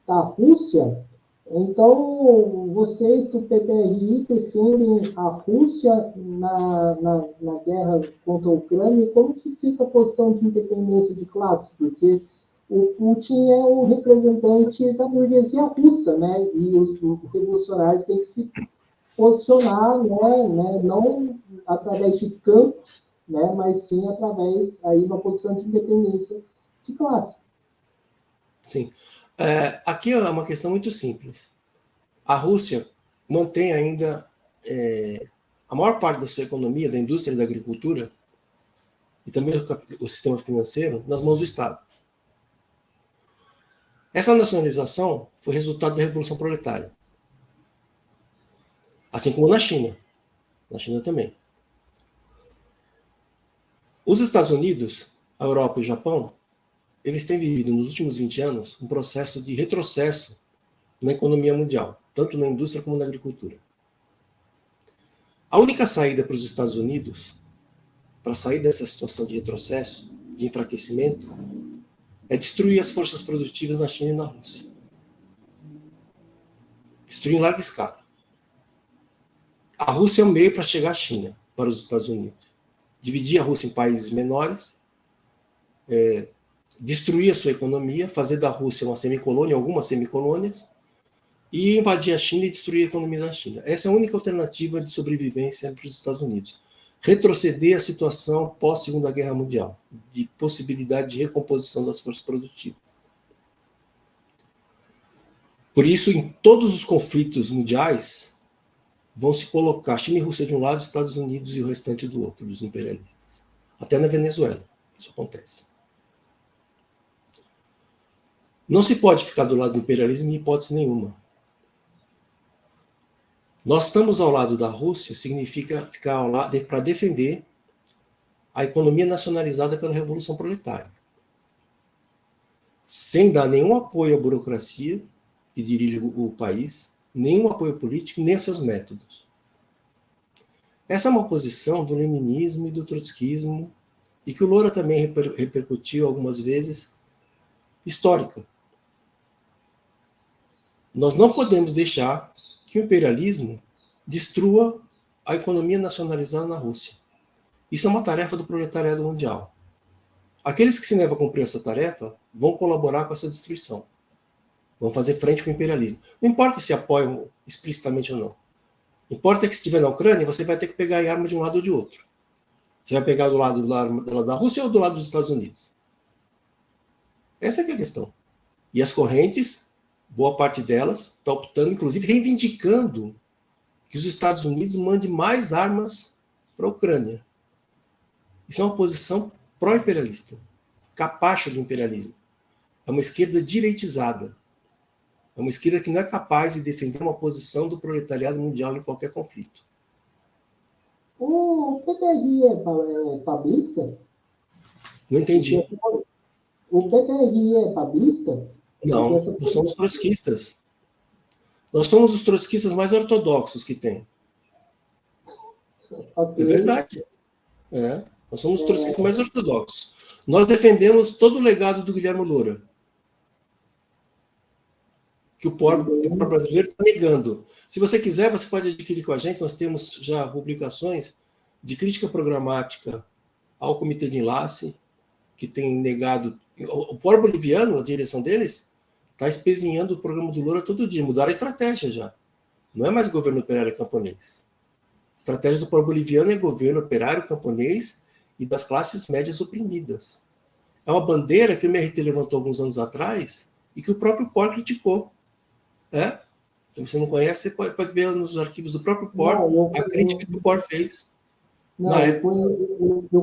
da Rússia. Então, vocês do PPRI defendem a Rússia na guerra contra a Ucrânia. Como que fica a posição de independência de classe? Porque o Putin é o representante da burguesia russa, né? E os revolucionários têm que se posicionar, né? Não através de campos, né? Mas sim através aí de uma posição de independência de classe. Sim. Aqui é uma questão muito simples. A Rússia mantém ainda a maior parte da sua economia, da indústria e da agricultura, e também o sistema financeiro, nas mãos do Estado. Essa nacionalização foi resultado da Revolução Proletária. Assim como na China. Na China também. Os Estados Unidos, a Europa e o Japão, eles têm vivido nos últimos 20 anos um processo de retrocesso na economia mundial, tanto na indústria como na agricultura. A única saída para os Estados Unidos, para sair dessa situação de retrocesso, de enfraquecimento, é destruir as forças produtivas na China e na Rússia. Destruir em larga escala. A Rússia é um meio para chegar à China, para os Estados Unidos. Dividir a Rússia em países menores, destruir a sua economia, fazer da Rússia uma semicolônia, algumas semicolônias, e invadir a China e destruir a economia da China. Essa é a única alternativa de sobrevivência para os Estados Unidos. Retroceder a situação pós-Segunda Guerra Mundial, de possibilidade de recomposição das forças produtivas. Por isso, em todos os conflitos mundiais, vão se colocar China e Rússia de um lado, Estados Unidos e o restante do outro, dos imperialistas. Até na Venezuela, isso acontece. Não se pode ficar do lado do imperialismo em hipótese nenhuma. Nós estamos ao lado da Rússia, significa ficar ao lado para defender a economia nacionalizada pela Revolução Proletária, sem dar nenhum apoio à burocracia que dirige o país, nenhum apoio político, nem a seus métodos. Essa é uma posição do leninismo e do trotskismo, e que o Loura também repercutiu algumas vezes, histórica. Nós não podemos deixar que o imperialismo destrua a economia nacionalizada na Rússia. Isso é uma tarefa do proletariado mundial. Aqueles que se negam a cumprir essa tarefa vão colaborar com essa destruição. Vão fazer frente com o imperialismo. Não importa se apoiam explicitamente ou não. Importa que se estiver na Ucrânia, você vai ter que pegar a arma de um lado ou de outro. Você vai pegar do lado da Rússia ou do lado dos Estados Unidos? Essa é que é a questão. E as correntes, boa parte delas, está optando, inclusive reivindicando que os Estados Unidos mandem mais armas para a Ucrânia. Isso é uma posição pró-imperialista, capacha do imperialismo. É uma esquerda direitizada. É uma esquerda que não é capaz de defender uma posição do proletariado mundial em qualquer conflito. O PPRI é pablista? Não entendi. O PPRI é pablista? Não, nós somos trotskistas. Nós somos os trotskistas mais ortodoxos que tem. Okay. É verdade. Nós somos os trotskistas mais ortodoxos. Nós defendemos todo o legado do Guilherme Loura, que o povo brasileiro está negando. Se você quiser, você pode adquirir com a gente. Nós temos já publicações de crítica programática ao Comitê de Enlace, que tem negado. O povo boliviano, a direção deles, está espezinhando o programa do Loura todo dia. Mudaram a estratégia já. Não é mais governo operário camponês. A estratégia do povo boliviano é governo operário camponês e das classes médias oprimidas. É uma bandeira que o MRT levantou alguns anos atrás e que o próprio POR criticou. Se você não conhece, você pode ver nos arquivos do próprio POR a crítica que o POR fez. Não, eu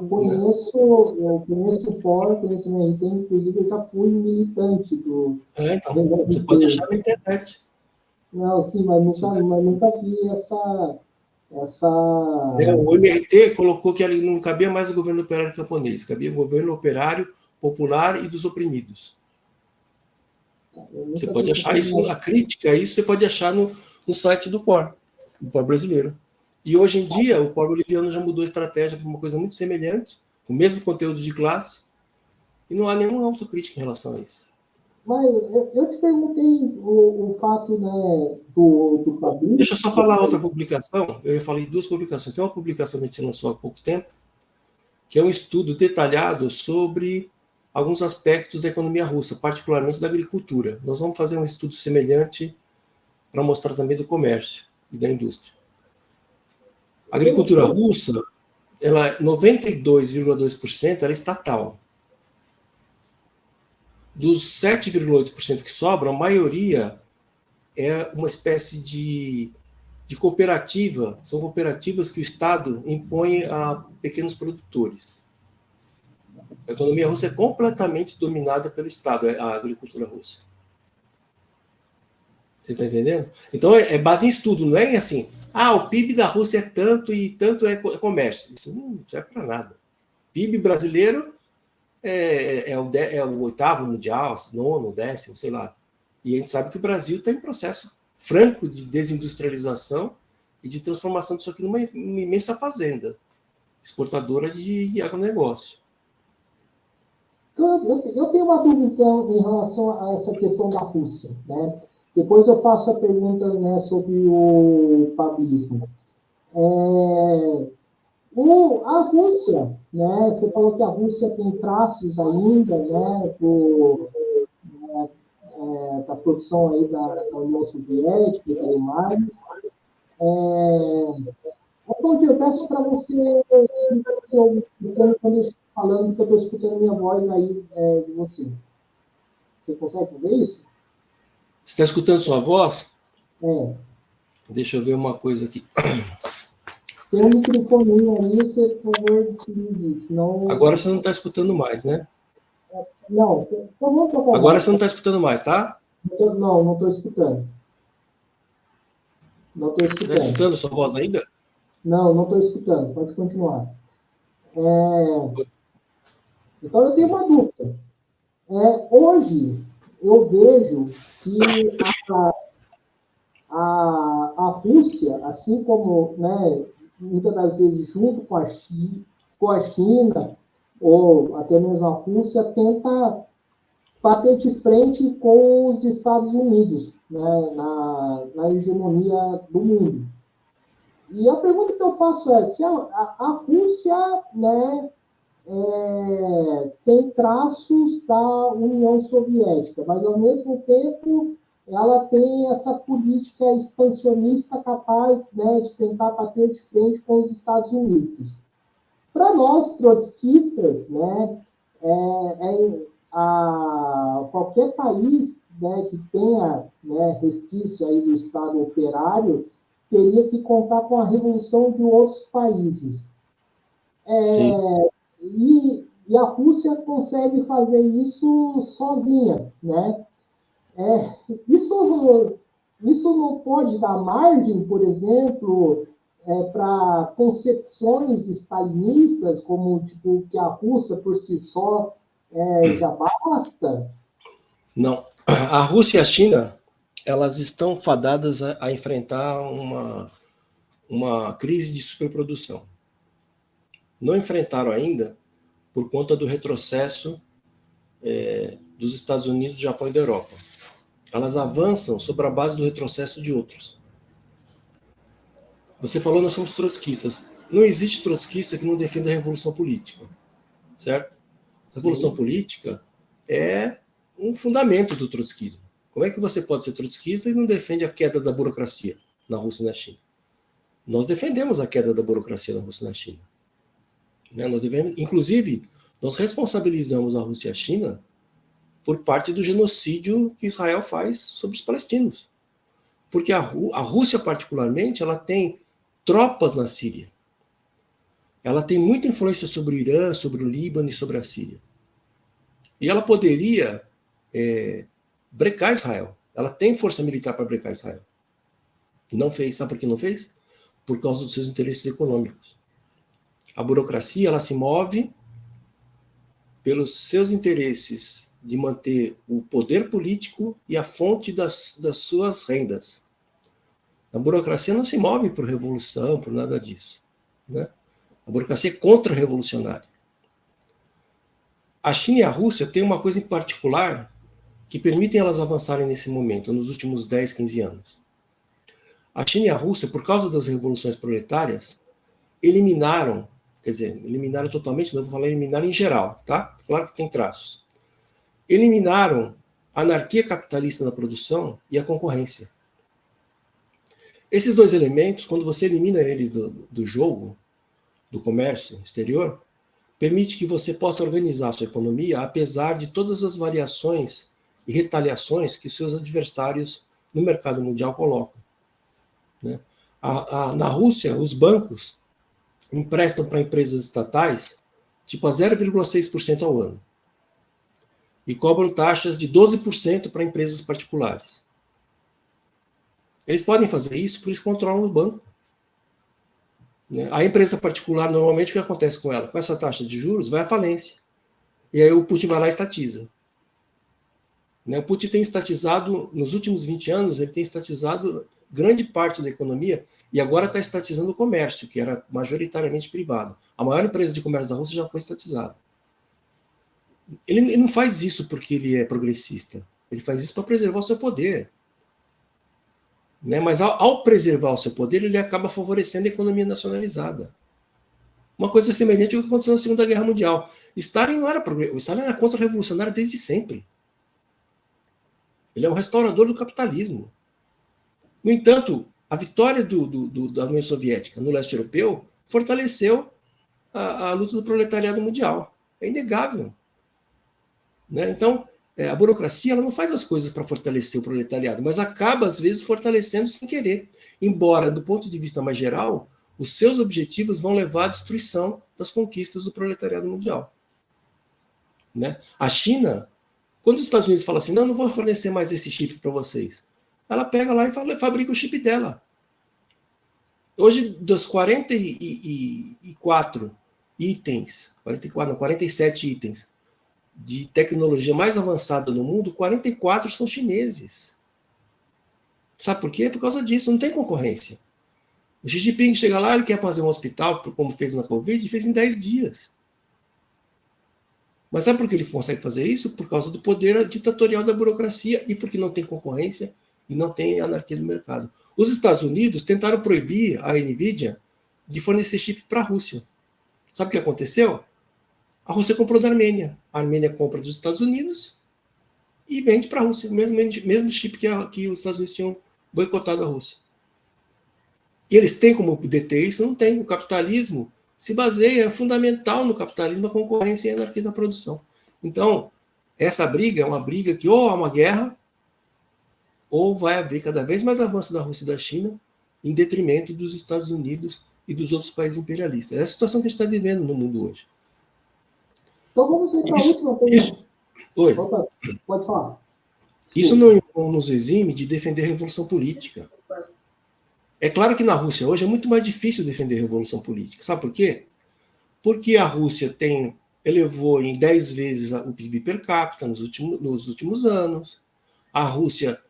conheço o POR, conheço o MRT, inclusive eu já fui militante do... Então, você pode achar na internet. Não, sim, mas nunca vi essa... O MRT colocou que não cabia mais o governo operário camponês, cabia o governo operário popular e dos oprimidos. Você pode achar isso, a crítica a isso você pode achar no site do POR brasileiro. E hoje em dia, o POR boliviano já mudou a estratégia para uma coisa muito semelhante, com o mesmo conteúdo de classe, e não há nenhuma autocrítica em relação a isso. Mas eu te perguntei o fato, né, do Fabrício... Deixa eu só falar outra publicação. Eu falei 2 publicações. Tem uma publicação que a gente lançou há pouco tempo, que é um estudo detalhado sobre alguns aspectos da economia russa, particularmente da agricultura. Nós vamos fazer um estudo semelhante para mostrar também do comércio e da indústria. A agricultura russa, 92,2% ela é estatal. Dos 7,8% que sobram, a maioria é uma espécie de cooperativa. São cooperativas que o Estado impõe a pequenos produtores. A economia russa é completamente dominada pelo Estado, a agricultura russa. Você está entendendo? Então, é base em estudo, não é assim, o PIB da Rússia é tanto e tanto é comércio. Isso não serve para nada. PIB brasileiro é o 8º mundial, 9º, 10º, sei lá. E a gente sabe que o Brasil está em processo franco de desindustrialização e de transformação disso aqui numa imensa fazenda exportadora de agronegócio. Eu tenho uma dúvida, então, em relação a essa questão da Rússia, né? Depois eu faço a pergunta, né, sobre o pavismo. A Rússia, né? Você falou que a Rússia tem traços ainda, né, da produção aí da União Soviética e tudo mais. Então, eu peço para você, quando eu estou falando, que eu estou escutando minha voz aí de você. Você consegue fazer isso? Você está escutando sua voz? É, Deixa eu ver uma coisa aqui. tem um microfoninho aí, você, por favor, desligue, senão... Agora você não está escutando mais, né? Não, então vamos trocar Agora uma. você não está escutando mais, tá? Não estou escutando. Não estou Você está escutando. escutando sua voz ainda? Não estou escutando. Pode continuar. Então, eu tenho uma dúvida. Hoje, eu vejo que a Rússia, assim como, né, muitas das vezes junto com a China, ou até mesmo a Rússia, tenta bater de frente com os Estados Unidos, né, na hegemonia do mundo. E a pergunta que eu faço é se a Rússia, né, tem traços da União Soviética, mas ao mesmo tempo ela tem essa política expansionista capaz, né, de tentar bater de frente com os Estados Unidos. Para nós trotskistas, né, qualquer país, né, que tenha, né, resquício aí do Estado operário teria que contar com a revolução de outros países. Sim. E a Rússia consegue fazer isso sozinha, né? Isso, isso não pode dar margem, por exemplo, para concepções stalinistas, como tipo, que a Rússia por si só já basta? Não. A Rússia e a China, elas estão fadadas a enfrentar uma crise de superprodução. Não enfrentaram ainda por conta do retrocesso dos Estados Unidos, do Japão e da Europa. Elas avançam sobre a base do retrocesso de outros. Você falou, nós somos trotskistas. Não existe trotskista que não defenda a revolução política, certo? A revolução política é um fundamento do trotskismo. Como é que você pode ser trotskista e não defende a queda da burocracia na Rússia e na China? Nós defendemos a queda da burocracia na Rússia e na China. Inclusive, nós responsabilizamos a Rússia e a China por parte do genocídio que Israel faz sobre os palestinos. Porque a Rússia, particularmente, ela tem tropas na Síria. Ela tem muita influência sobre o Irã, sobre o Líbano e sobre a Síria. E ela poderia brecar Israel. Ela tem força militar para brecar Israel. Não fez. Sabe por que não fez? Por causa dos seus interesses econômicos. A burocracia, ela se move pelos seus interesses de manter o poder político e a fonte das suas rendas. A burocracia não se move por revolução, por nada disso, né? A burocracia é contra-revolucionária. A China e a Rússia têm uma coisa em particular que permitem elas avançarem nesse momento, nos últimos 10, 15 anos. A China e a Rússia, por causa das revoluções proletárias, eliminaram totalmente, não vou falar eliminar em geral, tá? Claro que tem traços. Eliminaram a anarquia capitalista na produção e a concorrência. Esses dois elementos, quando você elimina eles do jogo, do comércio exterior, permite que você possa organizar a sua economia apesar de todas as variações e retaliações que seus adversários no mercado mundial colocam. Né? Na Rússia, os bancos emprestam para empresas estatais tipo a 0,6% ao ano e cobram taxas de 12% para empresas particulares. Eles podem fazer isso porque eles controlam o banco. A empresa particular, normalmente, o que acontece com ela? Com essa taxa de juros, vai à falência. E aí o Putin vai lá e estatiza. O Putin tem estatizado, nos últimos 20 anos, ele tem estatizado grande parte da economia e agora está estatizando o comércio, que era majoritariamente privado. A maior empresa de comércio da Rússia já foi estatizada. Ele não faz isso porque ele é progressista. Ele faz isso para preservar o seu poder. Mas ao preservar o seu poder, ele acaba favorecendo a economia nacionalizada. Uma coisa semelhante ao que aconteceu na Segunda Guerra Mundial. Stalin era contra-revolucionário desde sempre. Ele é um restaurador do capitalismo. No entanto, a vitória da União Soviética no leste europeu fortaleceu a luta do proletariado mundial. É inegável. Então, a burocracia ela não faz as coisas para fortalecer o proletariado, mas acaba, às vezes, fortalecendo sem querer. Embora, do ponto de vista mais geral, os seus objetivos vão levar à destruição das conquistas do proletariado mundial. Né? A China, quando os Estados Unidos falam assim, não vou fornecer mais esse chip para vocês, ela pega lá e fabrica o chip dela. Hoje, dos 44 itens, 47 itens de tecnologia mais avançada no mundo, 44 são chineses. Sabe por quê? Por causa disso, não tem concorrência. O Xi Jinping chega lá, ele quer fazer um hospital, como fez na Covid, e fez em 10 dias. Mas sabe por que ele consegue fazer isso? Por causa do poder ditatorial da burocracia e porque não tem concorrência e não tem anarquia do mercado. Os Estados Unidos tentaram proibir a NVIDIA de fornecer chip para a Rússia. Sabe o que aconteceu? A Rússia comprou da Armênia. A Armênia compra dos Estados Unidos e vende para a Rússia. O mesmo chip que os Estados Unidos tinham boicotado a Rússia. E eles têm como deter isso? Não tem. O capitalismo se baseia, é fundamental no capitalismo, a concorrência e a anarquia da produção. Então, essa briga é uma briga que ou há uma guerra, ou vai haver cada vez mais avanço da Rússia e da China, em detrimento dos Estados Unidos e dos outros países imperialistas. É a situação que a gente está vivendo no mundo hoje. Então vamos ir para a última pergunta. Oi. Opa, pode falar. Isso não nos exime de defender a revolução política. É claro que na Rússia hoje é muito mais difícil defender a revolução política. Sabe por quê? Porque a Rússia elevou em 10 vezes o PIB per capita nos últimos anos. A Rússia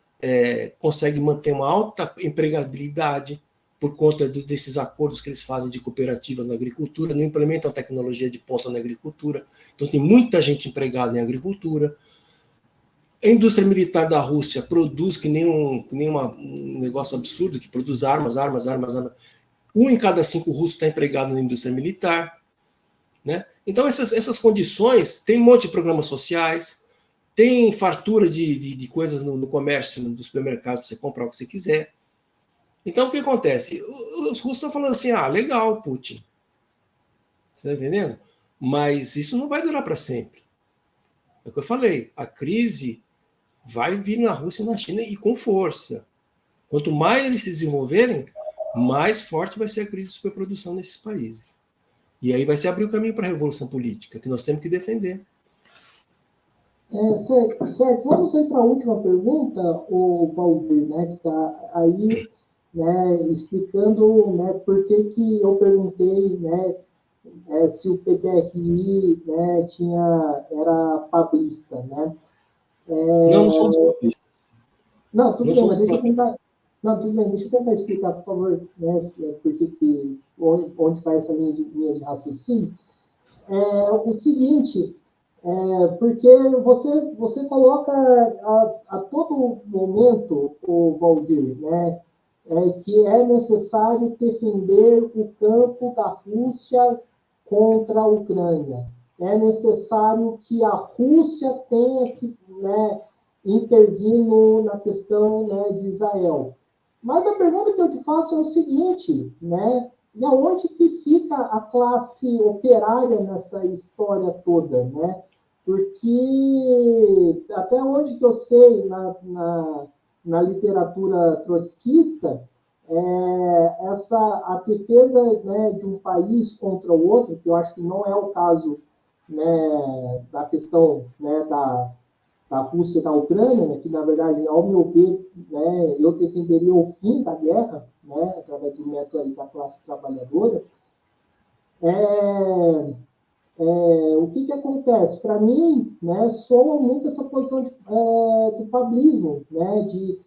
consegue manter uma alta empregabilidade por conta desses acordos que eles fazem de cooperativas na agricultura, não implementam tecnologia de ponta na agricultura. Então tem muita gente empregada em agricultura. A indústria militar da Rússia produz que nem um negócio absurdo, que produz armas. 1 em cada 5 russos está empregado na indústria militar. Né? Então, essas condições, tem um monte de programas sociais, tem fartura de coisas no comércio, no supermercado, para você comprar o que você quiser. Então, o que acontece? Os russos estão falando assim, legal, Putin. Você está entendendo? Mas isso não vai durar para sempre. É o que eu falei, a crise vai vir na Rússia e na China e com força. Quanto mais eles se desenvolverem, mais forte vai ser a crise de superprodução nesses países. E aí vai se abrir o caminho para a revolução política, que nós temos que defender. Certo. Vamos ir para a última pergunta, o Valdir, né, que está aí, né, explicando, né, por que eu perguntei, né, se o PDRI, né, era pablista, né? Não somos papistas. Não, tudo bem, mas deixa eu tentar. Não, tudo bem, deixa eu tentar explicar, por favor, né, onde vai essa linha de raciocínio. O seguinte, porque você coloca a todo momento, o Valdir, né, que é necessário defender o campo da Rússia contra a Ucrânia. É necessário que a Rússia tenha que, né, intervir na questão, né, de Israel. Mas a pergunta que eu te faço é o seguinte, né? E aonde que fica a classe operária nessa história toda, né? Porque até onde que eu sei na literatura trotskista, a defesa, né, de um país contra o outro, que eu acho que não é o caso, né, da questão, né, da Rússia e da Ucrânia, né, que, na verdade, ao meu ver, né, eu defenderia o fim da guerra, né, através do método da classe trabalhadora. O que acontece? Para mim, né, soa muito essa posição do pablismo, né, de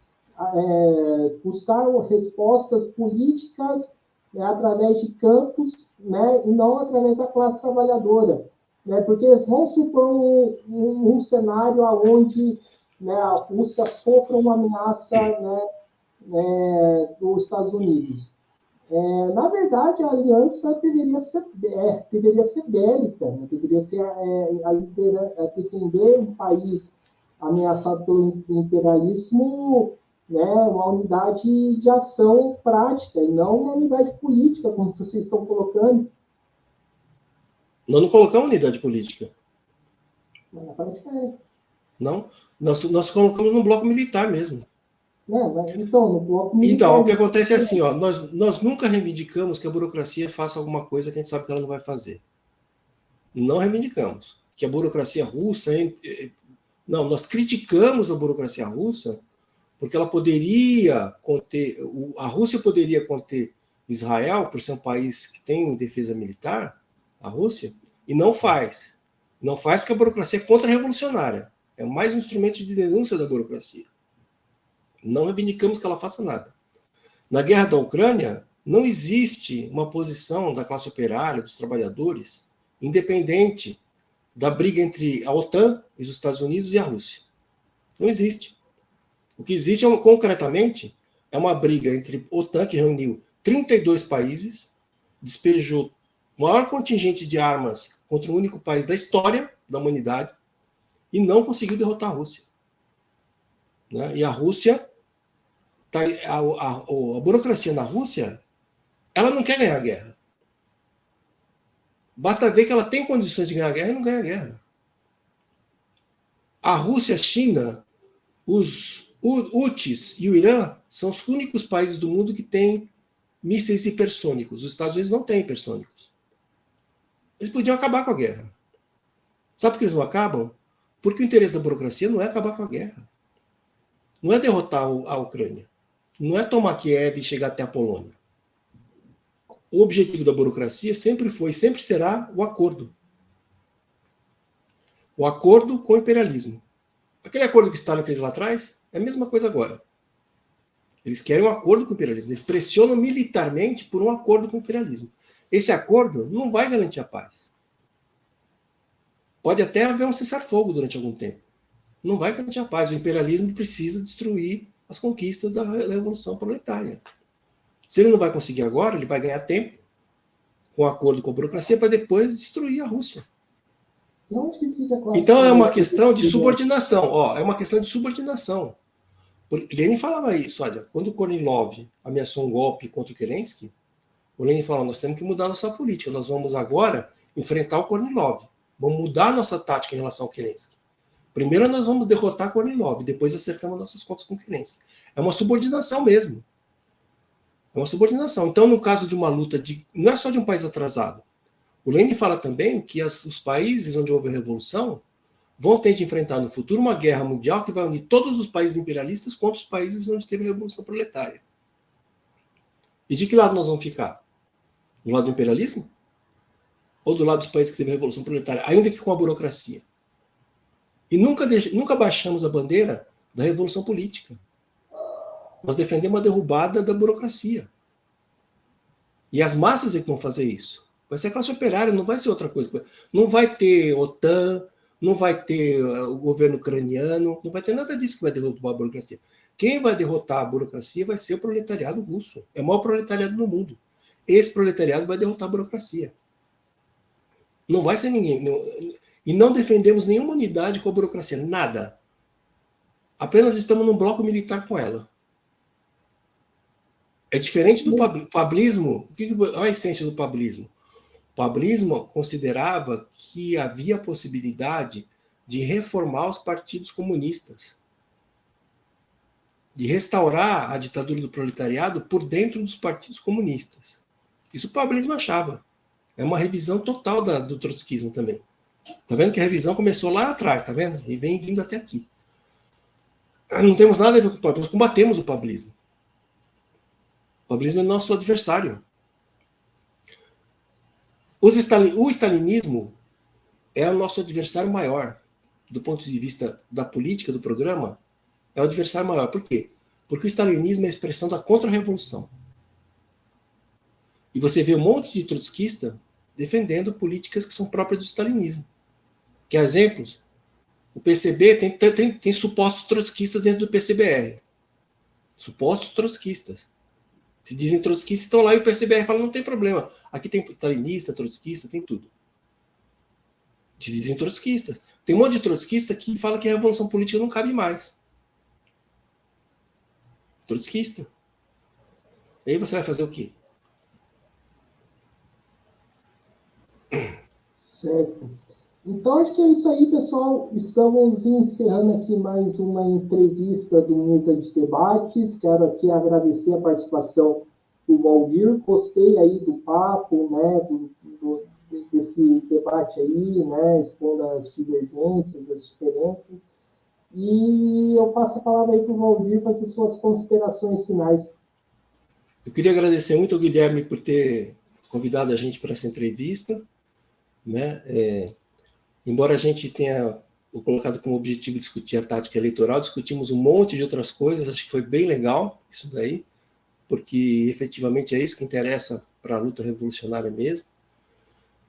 buscar respostas políticas, né, através de campos, né, e não através da classe trabalhadora. Né, porque eles vão supor um cenário onde, né, a Rússia sofra uma ameaça, né, dos Estados Unidos. Na verdade, a aliança deveria ser bélica, né? Deveria ser defender um país ameaçado pelo imperialismo, né, uma unidade de ação prática e não uma unidade política, como vocês estão colocando. Nós não colocamos unidade política. Na prática é. Não. Nós colocamos no bloco militar mesmo. Então, no bloco militar... Então, o que acontece é assim, ó, nós nunca reivindicamos que a burocracia faça alguma coisa que a gente sabe que ela não vai fazer. Não reivindicamos. Que a burocracia russa... Não, nós criticamos a burocracia russa porque ela poderia conter... A Rússia poderia conter Israel, por ser um país que tem defesa militar, a Rússia, e não faz. Não faz porque a burocracia é contra-revolucionária. É mais um instrumento de denúncia da burocracia. Não reivindicamos que ela faça nada. Na guerra da Ucrânia, não existe uma posição da classe operária, dos trabalhadores, independente da briga entre a OTAN, os Estados Unidos e a Rússia. Não existe. O que existe, concretamente, é uma briga entre a OTAN, que reuniu 32 países, despejou o maior contingente de armas contra o único país da história da humanidade e não conseguiu derrotar a Rússia. Né? E a Rússia, a burocracia na Rússia, ela não quer ganhar a guerra. Basta ver que ela tem condições de ganhar a guerra e não ganha a guerra. A Rússia, a China, os Houthis e o Irã são os únicos países do mundo que têm mísseis hipersônicos. Os Estados Unidos não têm hipersônicos. Eles podiam acabar com a guerra. Sabe por que eles não acabam? Porque o interesse da burocracia não é acabar com a guerra. Não é derrotar a Ucrânia. Não é tomar Kiev e chegar até a Polônia. O objetivo da burocracia sempre foi, sempre será o acordo. O acordo com o imperialismo. Aquele acordo que Stalin fez lá atrás é a mesma coisa agora. Eles querem um acordo com o imperialismo. Eles pressionam militarmente por um acordo com o imperialismo. Esse acordo não vai garantir a paz. Pode até haver um cessar-fogo durante algum tempo. Não vai garantir a paz. O imperialismo precisa destruir as conquistas da Revolução Proletária. Se ele não vai conseguir agora, ele vai ganhar tempo com acordo com a burocracia para depois destruir a Rússia. Então é uma questão de subordinação. Ó, é uma questão de subordinação. Lenin falava isso, olha, quando o Kornilov ameaçou um golpe contra o Kerensky, o Lenin falou, nós temos que mudar nossa política, nós vamos agora enfrentar o Kornilov, vamos mudar nossa tática em relação ao Kerensky. Primeiro nós vamos derrotar Kornilov, depois acertamos nossas contas com o Kerensky. É uma subordinação mesmo. É uma subordinação. Então, no caso de uma luta, não é só de um país atrasado. O Lenin fala também que os países onde houve a revolução vão ter de enfrentar no futuro uma guerra mundial que vai unir todos os países imperialistas contra os países onde teve a Revolução Proletária. E de que lado nós vamos ficar? Do lado do imperialismo? Ou do lado dos países que teve a Revolução Proletária, ainda que com a burocracia? E nunca baixamos a bandeira da Revolução Política. Nós defendemos a derrubada da burocracia. E as massas é que vão fazer isso. Vai ser a classe operária, não vai ser outra coisa. Não vai ter OTAN, não vai ter o governo ucraniano, não vai ter nada disso que vai derrubar a burocracia. Quem vai derrotar a burocracia vai ser o proletariado russo. É o maior proletariado no mundo. Esse proletariado vai derrotar a burocracia. Não vai ser ninguém. E não defendemos nenhuma unidade com a burocracia, nada. Apenas estamos num bloco militar com ela. É diferente do pablismo. Olha a essência do pablismo. O pablismo considerava que havia a possibilidade de reformar os partidos comunistas, de restaurar a ditadura do proletariado por dentro dos partidos comunistas. Isso o pablismo achava. É uma revisão total do trotskismo também. Tá vendo que a revisão começou lá atrás, tá vendo? E vem vindo até aqui. Não temos nada a ver com o pablismo, combatemos o pablismo. O pablismo é nosso adversário. O stalinismo é o nosso adversário maior, do ponto de vista da política, do programa, é o adversário maior. Por quê? Porque o stalinismo é a expressão da contra-revolução. E você vê um monte de trotskista defendendo políticas que são próprias do stalinismo. Quer exemplos? O PCB tem supostos trotskistas dentro do PCBR. Supostos trotskistas. Se dizem trotskistas, estão lá e o PCBR fala, não tem problema. Aqui tem stalinista, trotskista, tem tudo. Se dizem trotskistas. Tem um monte de trotskista que fala que a revolução política não cabe mais. Trotskista. E aí você vai fazer o quê? Certo. Então, acho que é isso aí, pessoal. Estamos encerrando aqui mais uma entrevista do Mesa de Debates. Quero aqui agradecer a participação do Valdir. Gostei aí do papo, né, desse debate aí, né, expondo as divergências, as diferenças. E eu passo a palavra aí para o Valdir fazer suas considerações finais. Eu queria agradecer muito ao Guilherme por ter convidado a gente para essa entrevista, né? Embora a gente tenha colocado como objetivo discutir a tática eleitoral, discutimos um monte de outras coisas, acho que foi bem legal isso daí, porque efetivamente é isso que interessa para a luta revolucionária mesmo,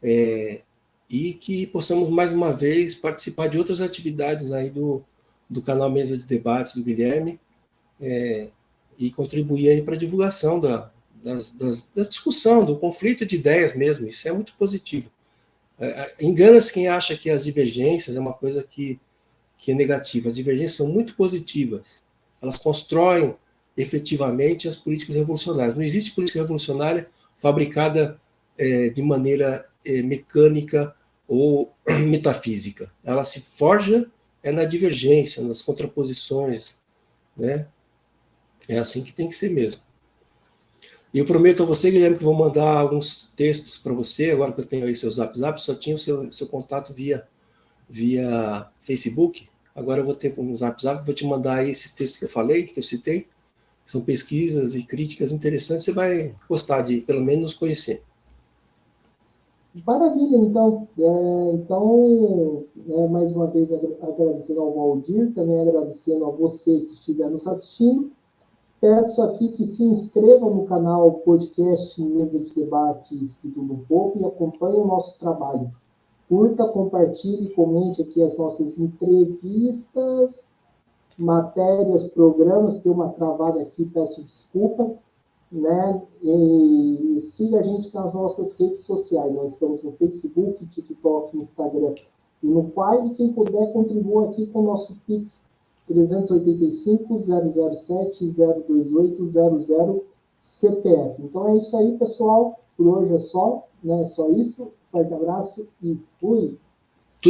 e que possamos mais uma vez participar de outras atividades aí do canal Mesa de Debates do Guilherme, e contribuir aí para a divulgação da discussão, do conflito de ideias mesmo, isso é muito positivo. Engana-se quem acha que as divergências é uma coisa que é negativa. As divergências são muito positivas. Elas constroem efetivamente as políticas revolucionárias. Não existe política revolucionária fabricada de maneira mecânica ou metafísica. Ela se forja na divergência, nas contraposições, né? É assim que tem que ser mesmo. E eu prometo a você, Guilherme, que vou mandar alguns textos para você, agora que eu tenho aí seu Zap, só tinha o seu contato via Facebook. Agora eu vou ter um Zap, vou te mandar aí esses textos que eu falei, que eu citei. São pesquisas e críticas interessantes, você vai gostar de, pelo menos, nos conhecer. Maravilha, então. Mais uma vez, agradecendo ao Valdir, também agradecendo a você que estiver nos assistindo. Peço aqui que se inscreva no canal podcast Mesa de Debate Escrito no Pouco e acompanhe o nosso trabalho. Curta, compartilhe, comente aqui as nossas entrevistas, matérias, programas. Tem uma travada aqui, peço desculpa. Né? E siga a gente nas nossas redes sociais. Nós estamos no Facebook, TikTok, Instagram e no Quai. E quem puder, contribua aqui com o nosso Pix 385-007-028-00 CPF. Então é isso aí, pessoal. Por hoje é só, né? Só isso. Forte abraço e fui!